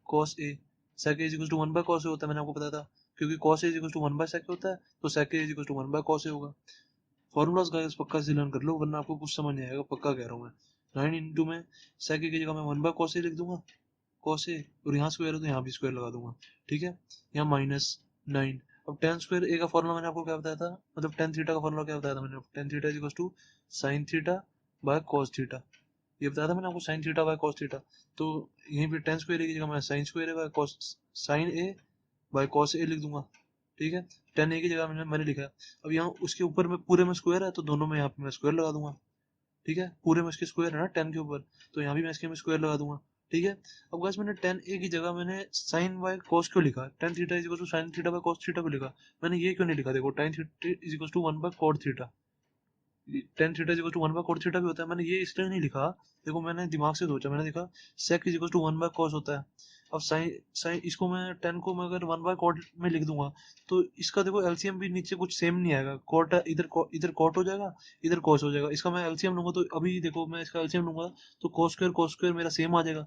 cos a, sec a is equal to 1 by cos a होता है, मैंने आपको बताया था, क्योंकि cos a is equal to 1 by sec होता है, तो sec a is equal to 1 by cos a होगा। फॉर्मूलाज गाइस पक्का से लर्न कर लो, वरना आपको कुछ समझ नहीं आएगा, पक्का कह रहा हूँ मैं। 9 इंटू में sec a की जगह मैं 1 बाय cos a लिख दूंगा, cos a, और यहाँ स्क्वायर है तो यहाँ भी स्क्वायर लगा दूंगा। ठीक है, यहाँ माइनस 9। अब tan स्क्वायर a का फॉर्मूला मैंने आपको क्या बताया था, मतलब tan थीटा का फॉर्मूला क्या बताया था मैंने, tan theta is equal to sin theta by cos theta, ये बताया था मैंने आपको, sin theta by cos theta. तो यहीं पे tan स्क्वायर a की जगह मैं sin square a by cos sin a by cos a लिख दूंगा। ठीक है, tan a की जगह मैंने लिखा है। अब यहाँ उसके ऊपर में पूरे में स्क्वायर है, तो दोनों में यहाँ पे मैं स्क्वायर लगा दूंगा। ठीक है, पूरे में इसके स्क्वायर है ना टेन के ऊपर, तो यहाँ भी मैं इसके में स्क्वायर लगा दूंगा। ठीक है, अब गाइस मैंने टेन ए की जगह मैंने साइन बाय कॉस क्यों लिखा, tan theta is equal to sine theta by cos theta क्यों लिखा, मैंने ये क्यों नहीं लिखा, देखो tan theta is equal to 1 by cot theta, tan theta is equal to 1 by cot theta भी होता है, मैंने ये इसलिए नहीं लिखा। देखो मैंने दिमाग से सोचा, मैंने देखा sec is equal to 1 by cos होता है। अब साइन साइन इसको मैं टेन को मैं अगर 1 बाय कॉट में लिख दूंगा, तो इसका देखो एलसीएम भी नीचे कुछ सेम नहीं आएगा, कॉट इधर कॉट हो जाएगा, इधर कॉस हो जाएगा, इसका मैं एलसीएम लूंगा, तो अभी देखो मैं इसका एलसीएम लूंगा तो कॉस स्क्वायर मेरा सेम आ जाएगा,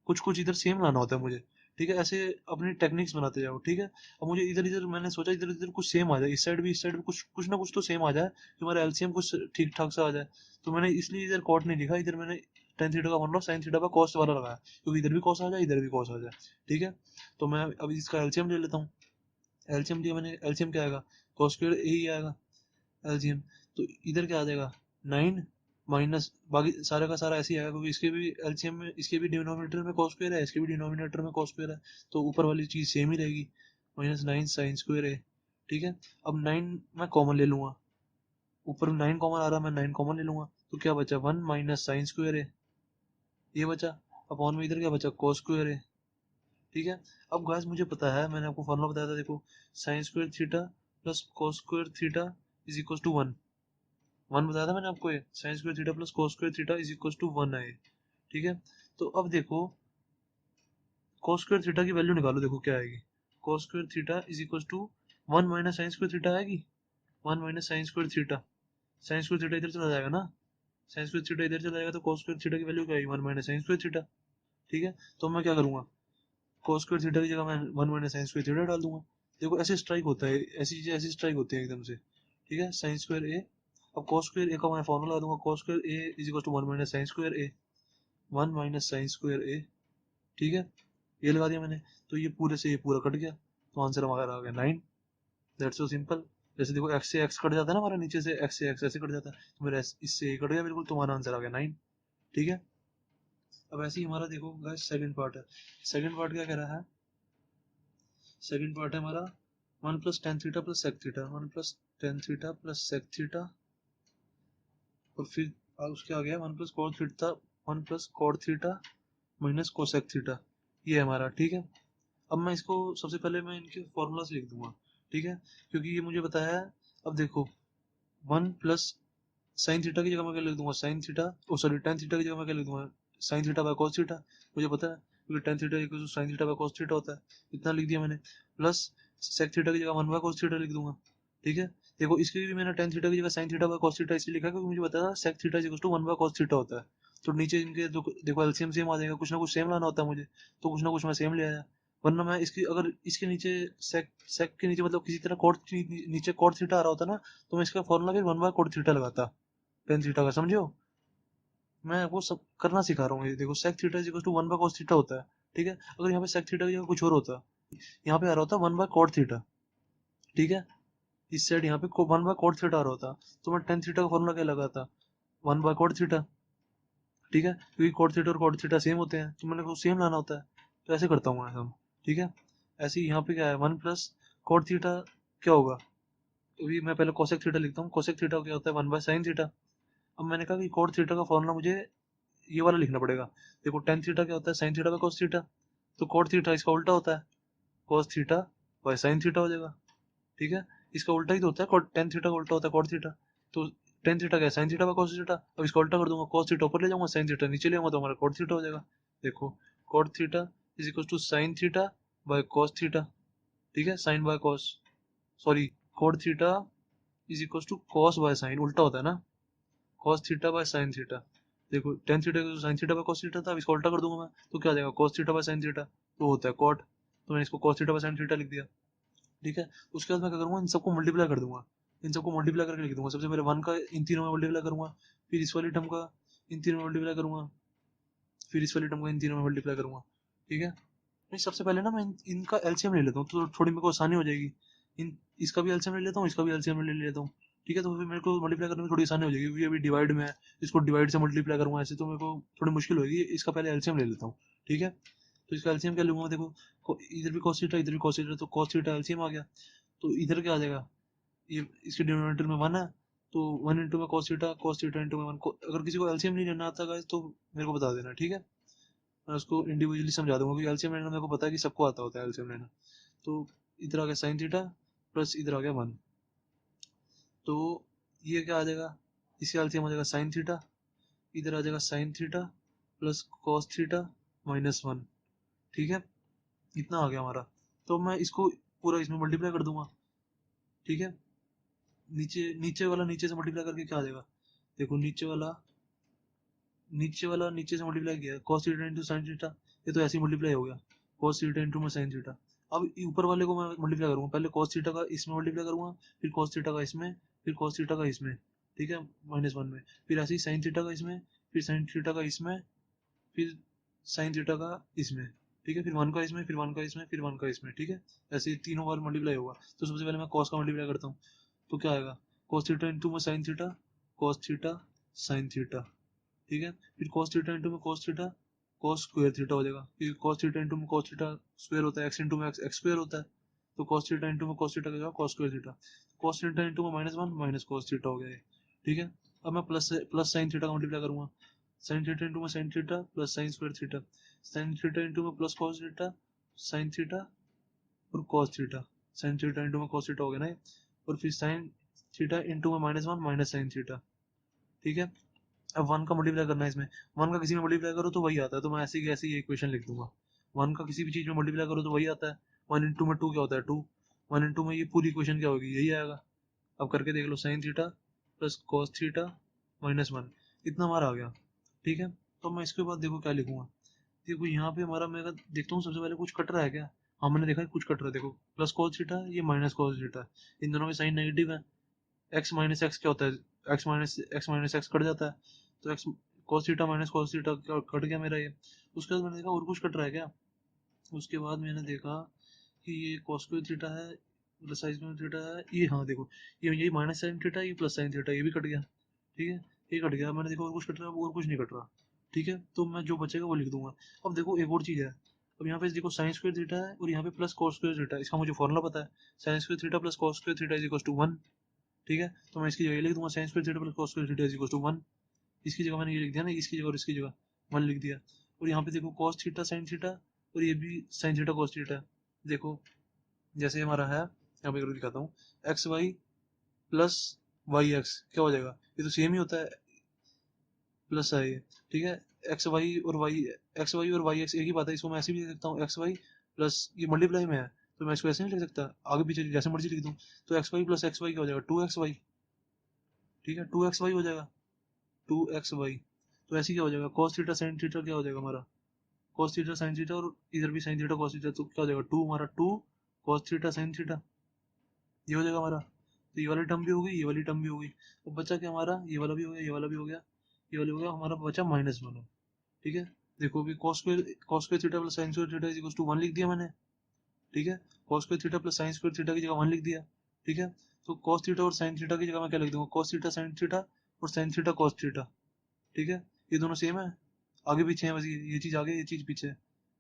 कुछ कुछ इधर सेम लाना होता है मुझे। ठीक है, ऐसे अपनी टेक्निक्स बनाते जाओ। ठीक है, अब मुझे इधर इधर मैंने सोचा इधर इधर कुछ सेम आ जाए, इस साइड भी कुछ कुछ ना कुछ तो सेम आ जाए, कि हमारा एलसीएम कुछ ठीक ठाक सा आ जाए। तो मैंने इसलिए इधर कॉट नहीं लिखा, इधर मैंने टेन थीटा का मान लो साइन थीटा का कॉस वाला लगाया, क्योंकि इधर भी कॉस आ जाए इधर भी कॉस आ जाए। ठीक है, तो मैं अभी इसका एलसीएम ले लेता हूँ। एलसीएम लिया मैंने, एलसीएम क्या आएगा, कॉस स्क्वायर ही आएगा एलसीएम। तो इधर क्या आ जाएगा, 9 माइनस बाकी सारा का सारा ऐसे ही आएगा, क्योंकि इसके भी एलसीएम में, इसके भी डिनोमिनेटर में cos स्क्वायर है, इसके भी डिनोमिनेटर में cos स्क्वायर है, तो ऊपर वाली चीज सेम ही रहेगी, -9 sin स्क्वायर है। ठीक है, अब 9 मैं कॉमन ले लूंगा, ऊपर 9 कॉमन आ रहा है, मैं 9 कॉमन ले लूंगा, तो क्या बचा 1 माइनस साइन स्क्वायर है, ये बचा। अपॉन में इधर क्या बचा, cos स्क्वायर है। ठीक है, अब गाइस मुझे पता है, मैंने आपको फॉर्मूला बताया था, देखो sine square theta plus cos square theta is equal to 1, 1 बताया था मैंने आपको, ये sine square theta plus cos square theta is equal to 1 है। ठीक है, तो अब देखो cos स्क्वायर थीटा की वैल्यू निकालो, देखो क्या आएगी, cos square theta is equal to 1 minus sine square theta आएगी, 1 minus sine square theta, sine square theta इधर चला जाएगा ना, साइन स्क्वायर थीटा इधर चला जाएगा, तो cos स्क्वायर थीटा की वैल्यू क्या आएगी, 1 माइनस साइन स्क्वायर थीटा। ठीक है, तो मैं क्या करूंगा, cos स्क्वायर थीटा की जगह मैं 1 माइनस साइन स्क्वायर थीटा डाल दूंगा। देखो ऐसे स्ट्राइक होता है, ऐसी चीजें ऐसी स्ट्राइक होती है एकदम से। ठीक है, साइन स्क्वायर ए, अब cos स्क्वायर ए का मैं फॉर्मूला लगा दूंगा, cos square A is equal to 1 minus sine square A, 1 minus sine square A. ठीक है, ये लगा दिया मैंने, तो ये पूरे से ये पूरा कट गया, तो आंसर हमारा आ गया 9। That's so simple. जैसे देखो एक्स से एक्स कट जाता है ना हमारा, नीचे से एक्स से एक्स ऐसे कट जाता है, तो मेरा इससे ये कट गया बिल्कुल, तो हमारा आंसर आ गया 9। ठीक है, अब ऐसे ही हमारा देखो गाइस सेकंड पार्ट है। सेकंड पार्ट क्या कह रहा है, सेकंड पार्ट है हमारा 1 plus tan theta plus sec theta, 1 plus tan theta plus sec theta, और फिर उसके आ गया 1 plus cot theta, 1 plus cot theta minus cosec theta, ये है हमारा। ठीक है, अब मैं इसको सबसे पहले मैं इनके फॉर्मूला से लिख दूंगा। ठीक है, क्योंकि ये मुझे बताया है। अब देखो 1 प्लस साइन थीटा की जगह मैं क्या लिख दूंगा, sine theta, oh sorry tan theta की जगह मैं क्या लिख दूंगा, sine theta by cos theta, मुझे पता है, क्योंकि tan theta equal to sine theta by cos theta होता है, इतना लिख दिया मैंने। प्लस सेक थीटा की जगह 1 बाय कॉस थीटा लिख दूंगा। ठीक है, देखो इसके भी मैंने टेन थीटा की जगह sine theta by cos theta इसलिए लिखा, क्योंकि मुझे पता था sec theta equal to 1 by cos theta होता है, तो नीचे इनके देखो एलसीएम सेम आ जाएगा, कुछ ना कुछ सेम लाना होता है मुझे, तो कुछ ना कुछ मैं सेम ले आया, वरना मैं इसकी अगर इसके नीचे सेक सेक के नीचे मतलब किसी तरह कॉट नीचे कॉट थीटा आ रहा होता ना, तो मैं इसका फॉर्मूला फिर 1 बाय कॉट थीटा लगाता, टेन थीटा का, समझो। मैं वो सब करना सिखा रहा हूँ, ये देखो sec theta is equal to 1 by cos theta होता है। ठीक है, अगर यहाँ पे sec थीटा की जगह कुछ और होता, यहाँ पे आ रहा होता 1 बाय cot थीटा। ठीक है, इस साइड यहाँ पे 1 बाय cot थीटा आ रहा होता, तो मैं tan थीटा का फॉर्मूला क्या लगाता, 1 बाय cot थीटा। ठीक है, क्योंकि cot थीटा और cot थीटा सेम होते हैं, तो मैंने को सेम लाना होता है, तो ऐसे करता हूँ मैं सब। ठीक है, ऐसे ही यहाँ पे क्या है, 1 प्लस cot थीटा क्या होगा, अभी मैं पहले cosec थीटा लिखता हूँ, cosec थीटा क्या होता है 1 बाय sin थीटा। अब मैंने कहा कि cot थीटा का फॉर्मूला मुझे ये वाला लिखना पड़ेगा। देखो tan थीटा क्या होता है, sin theta by cos theta, तो cot थीटा इसका उल्टा होता है, cos theta by sin theta हो जाएगा। ठीक है, इसका उल्टा ही तो होता है, tan थीटा का उल्टा होता है cot थीटा। तो tan थीटा क्या है, sin theta by cos theta. अब इसका उल्टा कर दूंगा, cos थीटा ऊपर ले जाऊंगा, sin थीटा नीचे ले आऊंगा, तो हमारा cot थीटा हो जाएगा। देखो cot theta is equal to sin theta by cos theta. ठीक है, sin बाय cos, sorry, cot theta is equal to cos by sin, उल्टा होता है ना, cos theta by sin theta. देखो tan थीटा को sin theta by cos theta था, अब इसका उल्टा कर दूंगा मैं, तो क्या आ जाएगा, cos theta by sin theta, तो होता है cot, तो मैंने इसको cos theta by sin theta लिख दिया। ठीक है, उसके बाद मैं क्या करूंगा, इन सबको मल्टीप्लाई कर दूंगा, इन सबको मल्टीप्लाई करके लिख दूंगा। सबसे पहले वन का इन तीनों में मल्टीप्लाई करूंगा, फिर इस वाली टर्म का इन तीनों में मल्टीप्लाई करूंगा, फिर इस वाली टर्म का इन तीनों में मल्टीप्लाई करूंगा। ठीक है, नहीं सबसे पहले ना मैं इनका एलसीएम ले लेता हूँ, तो थोड़ी मेरे को आसानी हो जाएगी। इन इसका भी एलसीएम ले लेता हूँ, इसका भी एलसीएम ले लेता हूँ। ठीक है, तो फिर मेरे को मल्टीप्लाई करने में थोड़ी आसानी हो जाएगी, क्योंकि अभी डिवाइड में है, इसको डिवाइड से मल्टीप्लाई करूंगा ऐसे, तो मेरे को थोड़ी मुश्किल होगी। इसका पहले एलसीएम ले लेता हूँ। ठीक है, तो इसका एलसीएम क्या लूंगा, देखो इधर भी cos थीटा, इधर भी cos थीटा, तो cos थीटा एलसीएम आ गया, तो इधर क्या आ जाएगा, ये इसके डिनोमिनेटर में वन है, तो वन इंटू में cos थीटा इंटू में वन। अगर किसी को एलसीएम नहीं लेना आता गाइस, तो मेरे को बता देना। ठीक है, मैं उसको इंडिविजुअली समझा दूंगा, क्योंकि एलसीएम लेना मेरे को पता है कि सबको आता होता है एलसीएम लेना। तो इधर आ गया sin थीटा प्लस इधर आ गया वन, तो ये क्या आ जाएगा, इसका एलसीएम आ जाएगा sin थीटा, इधर आ जाएगा sin theta plus cos theta minus one. ठीक है, इतना आ गया हमारा, तो मैं इसको पूरा इसमें मल्टीप्लाई कर दूंगा। ठीक है, नीचे नीचे वाला नीचे से मल्टीप्लाई करके क्या आ जाएगा, देखो नीचे वाला नीचे से मल्टीप्लाई किया, cos theta into sin theta, ये तो ऐसे ही मल्टीप्लाई हो गया, cos थीटा इंटू में sin थीटा। अब ऊपर वाले को मैं मल्टीप्लाई करूंगा, पहले cos थीटा का इसमें मल्टीप्लाई करूंगा, फिर cos थीटा का इसमें, फिर cos थीटा का इसमें। ठीक है, माइनस वन में, फिर ऐसे ही sin थीटा का इसमें, फिर sin थीटा का इसमें, फिर sin थीटा का इसमें। ठीक है, फिर वन का इसमें, फिर वन का इसमें, फिर वन का इसमें। ठीक है, ऐसे ही तीनों बार मल्टीप्लाई होगा। तो सबसे पहले मैं cos का मल्टीप्लाई करता हूँ, तो क्या आएगा, cos थीटा इंटू में sin theta, cos theta sin theta. ठीक है, फिर cos थीटा इंटू में cos theta, cos square theta हो जाएगा, क्योंकि cos थीटा इंटू में cos थीटा स्क्वायर होता है, x इंटू में x स्क्वायर होता है, तो cos थीटा इंटू में cos थीटा का cos square theta, cos theta into में minus one minus cos theta हो गया ये। ठीक है, अब मैं प्लस प्लस साइन थीटा का मल्टीप्लाई करूंगा, sin थीटा इंटू में sin theta plus sin square theta, sin theta into में plus cos theta, sin theta और cos theta, sin theta into में cos थीटा हो गया ना ये, और फिर sin थीटा इंटू में minus one minus sin theta. ठीक है, अब वन का मल्टीप्लाई करना है इसमें, वन का किसी में मल्टीप्लाई करो तो वही आता है, तो मैं ऐसे की ऐसे ही इक्वेशन लिख दूंगा। वन का किसी भी चीज में मल्टीप्लाई करो तो वही आता है, वन इंटू में टू क्या होता है, टू, वन इंटू में ये पूरी इक्वेशन क्या होगी, यही आएगा। अब करके देख लो, sine theta plus cos theta minus one, इतना हमारा आ गया। ठीक है, तो मैं इसके बाद देखो क्या लिखूंगा, देखो यहाँ पे हमारा, मैं अगर देखता हूँ सबसे पहले कुछ कट रहा है क्या, हाँ मैंने देखा है कुछ कट रहा है। देखो प्लस कॉस थीटा, ये माइनस कॉस थीटा, इन दोनों के साइन नेगेटिव है, एक्स माइनस एक्स क्या होता है, एक्स माइनस एक्स कट जाता है, तो x cos theta minus cos theta cut गया मेरा ये। उसके बाद मैंने देखा और कुछ कट रहा है क्या, उसके बाद मैंने देखा कि ये cos स्क्वायर थीटा है प्लस साइन स्क्वायर थीटा है, ये हाँ देखो, ये यही माइनस साइन थीटा, ये प्लस साइन थीटा, ये भी कट गया। ठीक है, ये कट गया, मैंने देखा और कुछ कट रहा है, और कुछ नहीं कट रहा। ठीक है, तो मैं जो बचेगा वो लिख दूंगा। अब देखो एक और चीज़ है, अब यहाँ पे देखो साइन स्क्वायर थीटा है और यहाँ पे प्लस cos स्क्वायर थीटा, इसका मुझे फॉर्मूला पता है, sine square theta plus cos square theta is equal to one. ठीक है, तो मैं इसकी जगह लिख दूंगा sine square theta plus cos square theta is equal to one, इसकी जगह मैंने ये लिख दिया ना, इसकी जगह और इसकी जगह वन लिख दिया। और यहाँ पे देखो cos थीटा sin थीटा, और ये भी sin थीटा cos थीटा। देखो जैसे हमारा है, यहाँ पे करके दिखाता हूँ, x y plus y x क्या हो जाएगा, ये तो सेम ही होता है, प्लस है ये। ठीक है, एक्स वाई और वाई एक्स एक ही बात है, इसको मैं ऐसे भी लिख सकता हूँ, एक्स वाई प्लस, ये मल्टीप्लाई में है तो मैं इसको ऐसे नहीं लिख सकता, आगे पीछे जैसे मर्जी लिख दूँ, तो x y plus x y क्या हो जाएगा, टू एक्स वाई। ठीक है, टू एक्स वाई हो जाएगा, टू एक्स वाई। तो ऐसे क्या हो जाएगा, cos थीटा sin थीटा क्या हो जाएगा हमारा, cos थीटा sin थीटा, और इधर भी sin थीटा cos थीटा, तो क्या हो जाएगा, टू हमारा two cos theta sin theta, ये हो जाएगा हमारा। तो ये वाली टर्म भी हो गई, ये वाली टर्म भी हो गई, तो बचा क्या हमारा, ये वाला भी हो गया, ये वाला भी हो गया, ये वाला हो गया, हमारा बचा माइनस वन। ठीक है, देखो अभी cos square theta plus sin square theta is equal to one लिख दिया मैंने। ठीक है, cos square theta plus sin square theta की जगह वन लिख दिया। ठीक है, तो cos थीटा और sin थीटा की जगह मैं क्या लिख दूंगा, cos थीटा sin थीटा और sin थीटा cos थीटा। ठीक है, ये दोनों सेम है, आगे पीछे है बस, ये चीज आगे ये चीज पीछे है।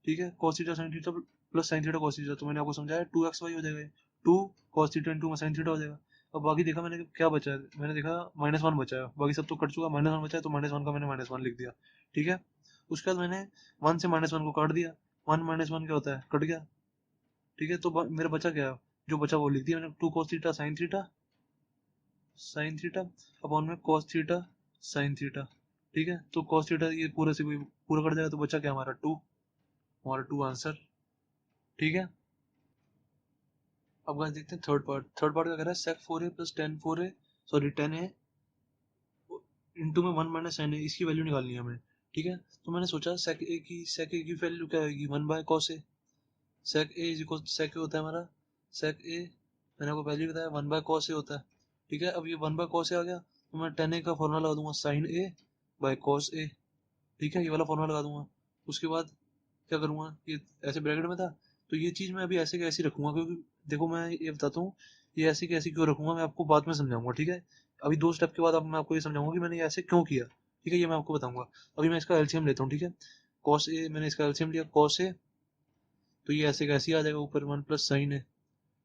ठीक है, cos theta sin theta plus sin theta cos theta, तो मैंने आपको समझाया टू एक्स वाई हो जाएगा, टू cos थीटा इंटू में sin थीटा हो जाएगा। अब बाकी देखा मैंने क्या बचा है, मैंने देखा -1 बचा है, बाकी सब तो कट चुका, -1 बचा है तो -1 का मैंने -1 लिख दिया। ठीक है, उसके बाद मैंने 1 से -1 को काट दिया, 1 -1 क्या होता है, कट गया। ठीक है, तो मेरा बचा क्या, जो बचा वो लिख दिया मैंने, 2 cos theta sine theta upon में cos थीटा साइन थीटा। ठीक है, तो cos थीटा ये पूरे से पूरा कट जाएगा, तो बचा क्या हमारा 2, हमारा 2 आंसर। ठीक है, अब गाइस देखते हैं थर्ड पार्ट क्या कर रहा है, sec 4a plus tan 4a, sorry 10a into में 1 माइनस साइन ए, इसकी वैल्यू निकालनी है हमें। ठीक है, तो मैंने सोचा sec a की वैल्यू क्या आएगी, 1 by cos a। sec a is equal sec a होता है हमारा, sec a मैंने आपको पहले ही बताया 1 बाय cos a होता है। ठीक है, अब ये 1 बाय cos a आ गया, तो मैं tan a का फॉर्मूला लगा दूंगा sin a by cos a। ठीक है, ये वाला फॉर्मूला लगा दूंगा। उसके बाद क्या करूंगा, ये ऐसे ब्रैकेट में था, तो ये चीज मैं अभी ऐसे के ऐसे रखूंगा, क्योंकि देखो मैं ये बताता हूँ, ये ऐसे के ऐसे क्यों रखूंगा मैं आपको बाद में समझाऊंगा। ठीक है, अभी 2 स्टेप के बाद अब मैं आपको ये समझाऊंगा कि मैंने ये ऐसे क्यों किया। ठीक है, ये मैं आपको बताऊंगा। अभी मैं इसका एलसीएम लेता हूँ। ठीक है, कॉस ए, मैंने इसका एलसीएम लिया कॉस ए, तो ये ऐसे कैसे आ जाएगा ऊपर 1 प्लस साइन है।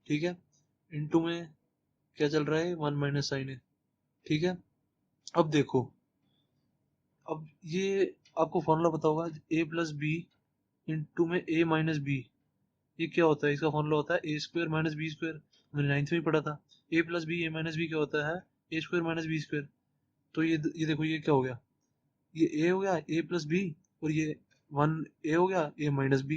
ठीक है, इनटू में क्या चल रहा है, 1 माइनस साइन है। ठीक है, अब देखो, अब ये आपको फॉर्मूला पता होगा, ए प्लस बी इंटू में ए माइनस बी, ये क्या होता है, इसका फॉर्मूला होता है A square minus B square, मैंने 9th में ही पढ़ा था। ए plus B A minus B क्या होता है, A square minus B square. तो ये देखो ये क्या हो गया, ये ए हो गया ए प्लस बी, और ये 1 ए हो गया ए माइनस बी,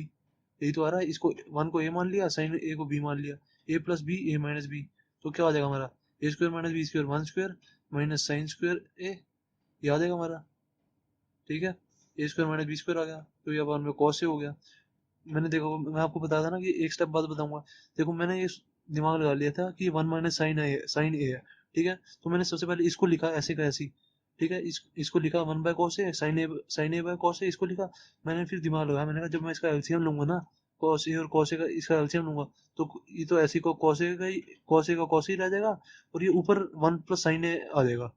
यही तो आ रहा है। इसको 1 को ए मान लिया, साइन ए को बी मान लिया, A plus B A minus B, तो क्या आ जाएगा हमारा, A square minus B square 1 square minus sine square ए, ये आ जाएगा हमारा। ठीक है, A square minus B square आ गया, तो ये अब में कॉस ए हो गया। मैंने देखो मैं आपको बताया था ना कि एक स्टेप बाद बताऊंगा। देखो मैंने ये दिमाग लगा लिया था कि 1 माइनस साइन ए है। ठीक है, तो मैंने सबसे पहले इसको लिखा ऐसे का ऐसी। ठीक है, इसको लिखा 1 by cos A, sine A by cos A, इसको लिखा। मैंने फिर दिमाग लगाया, मैंने कहा जब मैं इसका एलसीएम लूंगा ना, कॉस ए और कॉस ए का इसका एलसीएम लूंगा, तो ये तो ऐसे को कॉस ए का कॉस ही रह जाएगा, और ये ऊपर 1 प्लस साइन ए आ जाएगा।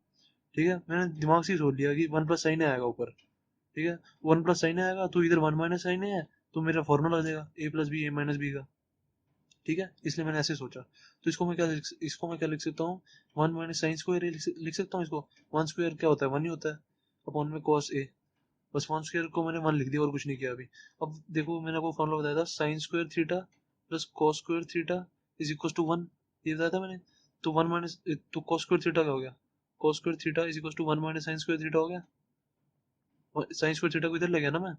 ठीक है, मैंने दिमाग से ही सोच लिया कि 1 प्लस साइन ए आएगा ऊपर। ठीक है, 1 प्लस साइन आएगा तो इधर 1 माइनस साइन है, तो मेरा फॉर्मूला लग जाएगा ए plus B A minus B का। ठीक है, इसलिए मैंने ऐसे सोचा। तो इसको मैं क्या लिख सकता हूँ, 1 माइनस साइन स्क्वायर लिख सकता हूँ इसको। 1 स्क्वायर क्या होता है, 1 ही होता है, अपॉन में कॉस ए। बस 1 स्क्वायर को मैंने 1 लिख दिया और कुछ नहीं किया अभी। अब देखो मैंने आपको फॉर्मूला बताया था, sine square theta plus cos square theta is equal to 1, ये बताया था मैंने। तो 1 माइनस, तो कॉस स्क्वायर थीटा क्या हो गया, cos square theta is equal to 1 minus sine square theta हो गया। साइन स्क्वायर थीटा को इधर ले गया ना मैं,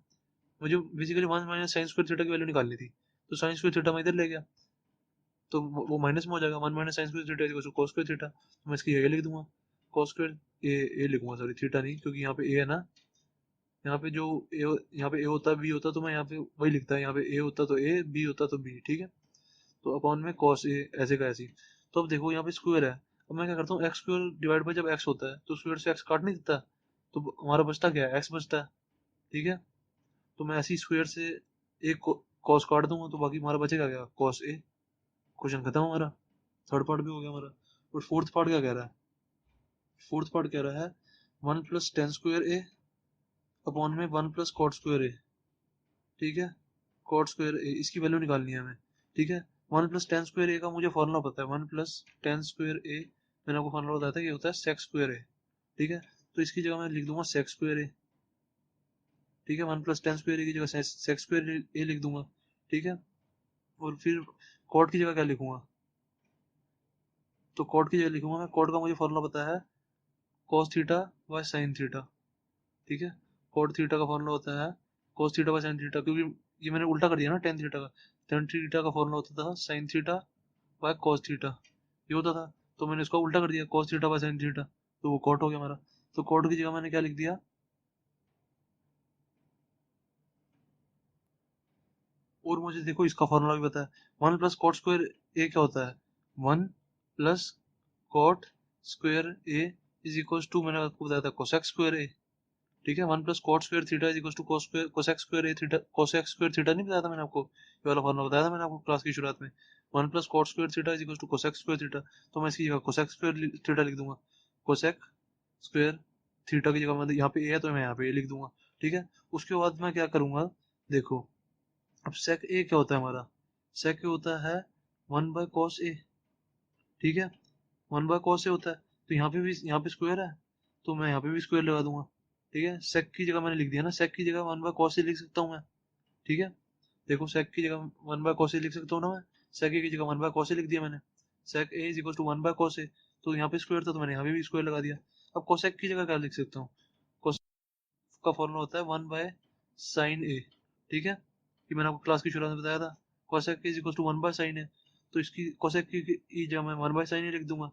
मुझे basically 1 minus sine square theta की वैल्यू निकालनी थी, तो साइन स्क्वायर थीटा मैं इधर ले गया, तो वो माइनस में हो जाएगा। 1 minus sine square theta equal to cos square theta, तो मैं इसकी जगह लिख दूंगा कॉस स्क्वायर ए लिखूंगा, सॉरी थीटा नहीं, क्योंकि यहाँ पे ए है ना, यहाँ पे जो यहाँ पे ए होता बी होता तो मैं यहाँ पे वही लिखता है, यहाँ पे ए होता तो ए, बी होता तो बी। ठीक है, तो अपॉन में कॉस ए ऐसे का ऐसी। तो अब देखो यहाँ पे स्क्वायर है, अब मैं क्या करता हूँ, एक्स स्क्वायर डिवाइड बाय जब एक्स होता है तो स्क्वायर से एक्स काट नहीं देता, तो हमारा बचता क्या है, एक्स बचता है। ठीक है, तो मैं ऐसी स्क्वायर से एक कॉस काट दूंगा, तो बाकी हमारा बचेगा क्या, कॉस ए। क्वेश्चन खत्म हमारा, थर्ड पार्ट भी हो गया हमारा। और फोर्थ पार्ट क्या कह रहा है, फोर्थ पार्ट कह रहा है 1 प्लस टेन स्क्वायर ए अपॉन में 1 प्लस कॉट स्क्वायर ए। ठीक है, कॉट स्क्वायर ए, इसकी वैल्यू निकालनी है हमें। ठीक है, 1 प्लस टेन स्क्वायर ए का मुझे फॉर्मूला पता है, 1 प्लस टेन स्क्वायर ए, मैंने आपको फॉर्मूला बताया था, ये होता है सेक स्क्वायर ए। ठीक है, तो इसकी जगह मैं लिख दूंगा सेक स्क्वायर ए। ठीक है, 1 प्लस टेन स्क्वायर ए की जगह सेक स्क्वायर ए लिख दूंगा। ठीक है, और फिर कॉट की जगह क्या लिखूंगा, तो कॉट की जगह लिखूंगा मैं, कॉट का मुझे फॉर्मूला पता है, cos theta by sine theta. ठीक है, कॉट थीटा का फॉर्मूला होता है cos theta by sine theta, क्योंकि ये मैंने उल्टा कर दिया ना टेन थीटा का, टेन थीटा का फॉर्मूला होता था sign theta by cos theta, ये होता था, तो मैंने इसको उल्टा कर दिया cos theta by sine theta, तो वो कॉट हो गया हमारा। तो कॉट की जगह मैंने क्या लिख दिया, और मुझे देखो इसका फॉर्मूला भी पता है, 1 प्लस कॉट स्क्वायर ए क्या होता है, 1 plus cot square A is equal to, मैंने आपको बताया था कोसेक स्क्वायर ए। ठीक है, 1 plus cot square theta is equal to cosec square A theta, cosec square theta नहीं बताया था मैंने आपको, ये वाला फॉर्मूला बताया था मैंने आपको क्लास की शुरुआत में, 1 plus cot square theta is equal to cosec square theta, तो मैं इसकी जगह कोसेक स्क्वायर थीटा लिख दूंगा, कोसेक स्क्वायर थीटा की जगह मैं यहाँ पे ए है तो मैं यहाँ पे ए लिख दूंगा। ठीक है, उसके बाद मैं क्या करूंगा, देखो अब सेक ए क्या होता है हमारा, सेक ए होता है 1 बाय कॉस ए। ठीक है, वन बाय कॉस ए होता है, तो यहाँ पे स्क्वायर है, तो मैं यहाँ पे भी स्क्वायर लगा दूंगा। ठीक है, सेक की जगह मैंने लिख दिया ना, सेक की जगह वन बाय कॉस ए लिख सकता हूँ मैं। ठीक है, देखो सेक की जगह वन बाय कॉस ए लिख सकता हूँ ना मैं। सेक ए की जगह वन बाय कॉस ए लिख दिया मैंने। Sec A is equal to one by cos A, तो यहाँ पे स्क्वायर था तो मैंने यहाँ पे भी स्क्वायर लगा दिया। अब कोसेक की जगह क्या लिख सकता हूँ? कोसेक का फॉर्मूला होता है वन बाय साइन ए। ठीक है, ये मैंने आपको क्लास की शुरुआत में बताया था। Cosec is equal to one by sine A, तो इसकी कोसेक की जगह मैं वन बाय साइन ए लिख दूंगा,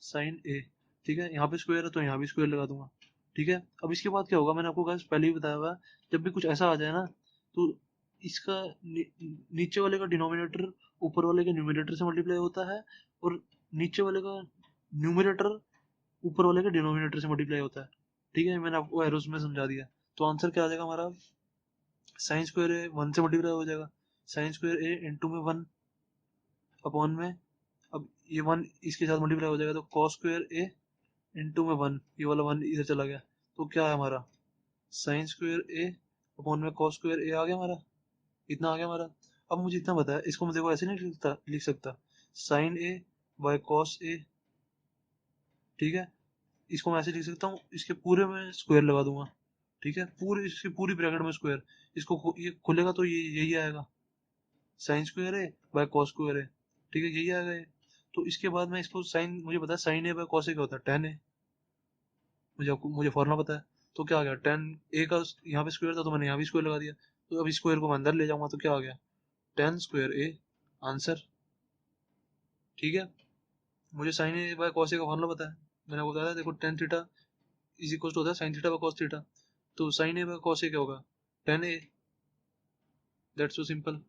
साइन ए। ठीक है, यहाँ पे स्क्वायर है तो यहाँ भी स्क्वायर लगा दूंगा। ठीक है, अब इसके बाद क्या होगा, मैंने आपको गाइस पहले ही बताया हुआ है, जब भी कुछ ऐसा आ जाए ना, तो इसका नीचे वाले का डिनोमिनेटर ऊपर वाले के न्यूमरेटर से मल्टीप्लाई होता है, और नीचे वाले का न्यूमरेटर ऊपर वाले के डिनोमिनेटर से मल्टीप्लाई होता है। ठीक है, मैंने आपको एरोस में समझा दिया। तो आंसर क्या आ जाएगा हमारा? साइन स्क्वायर ए वन से मल्टीप्लाई हो जाएगा, साइन स्क्वायर ए इंटू में वन अपॉन में, अब ये वन इसके साथ मल्टीप्लाई हो जाएगा, तो कॉस स्क्वायर ए इंटू में वन, ये वाला वन इधर चला गया, तो क्या है हमारा? साइन स्क्वायर ए अपॉन में कॉस स्क्वायर ए आ गया हमारा, इतना आ गया हमारा। अब मुझे इतना पता है, इसको मैं देखो ऐसे नहीं लिख सकता, साइन ए बाय कॉस ए। ठीक है, इसको मैं ऐसे लिख सकता हूँ, इसके पूरे में स्क्वायर लगा दूंगा। ठीक है, पूरे इसकी पूरी ब्रैकेट में स्क्वायर, इसको ये खुलेगा तो ये यही आएगा, साइन स्क्वायर है बाय कॉस स्क्वायर है। ठीक है, यही आएगा ये। तो इसके बाद मैं इसको साइन, मुझे पता है sine A by cos A क्या होता है, टेन है। मुझे फॉर्मूला पता है, तो क्या आ गया, टेन ए का यहाँ पे स्क्वायर था तो मैंने यहाँ भी स्क्वायर लगा दिया, तो अब स्क्वायर को मैं अंदर ले जाऊंगा तो क्या आ गया, टेन स्क्वायर ए, आंसर। ठीक है, मुझे sine A by cos A का फॉर्मूला पता है, मैंने आपको बताया था, देखो tan theta is equal to होता है sine theta by cos theta, तो sine A by cos A क्या होगा, tan A, that's so simple.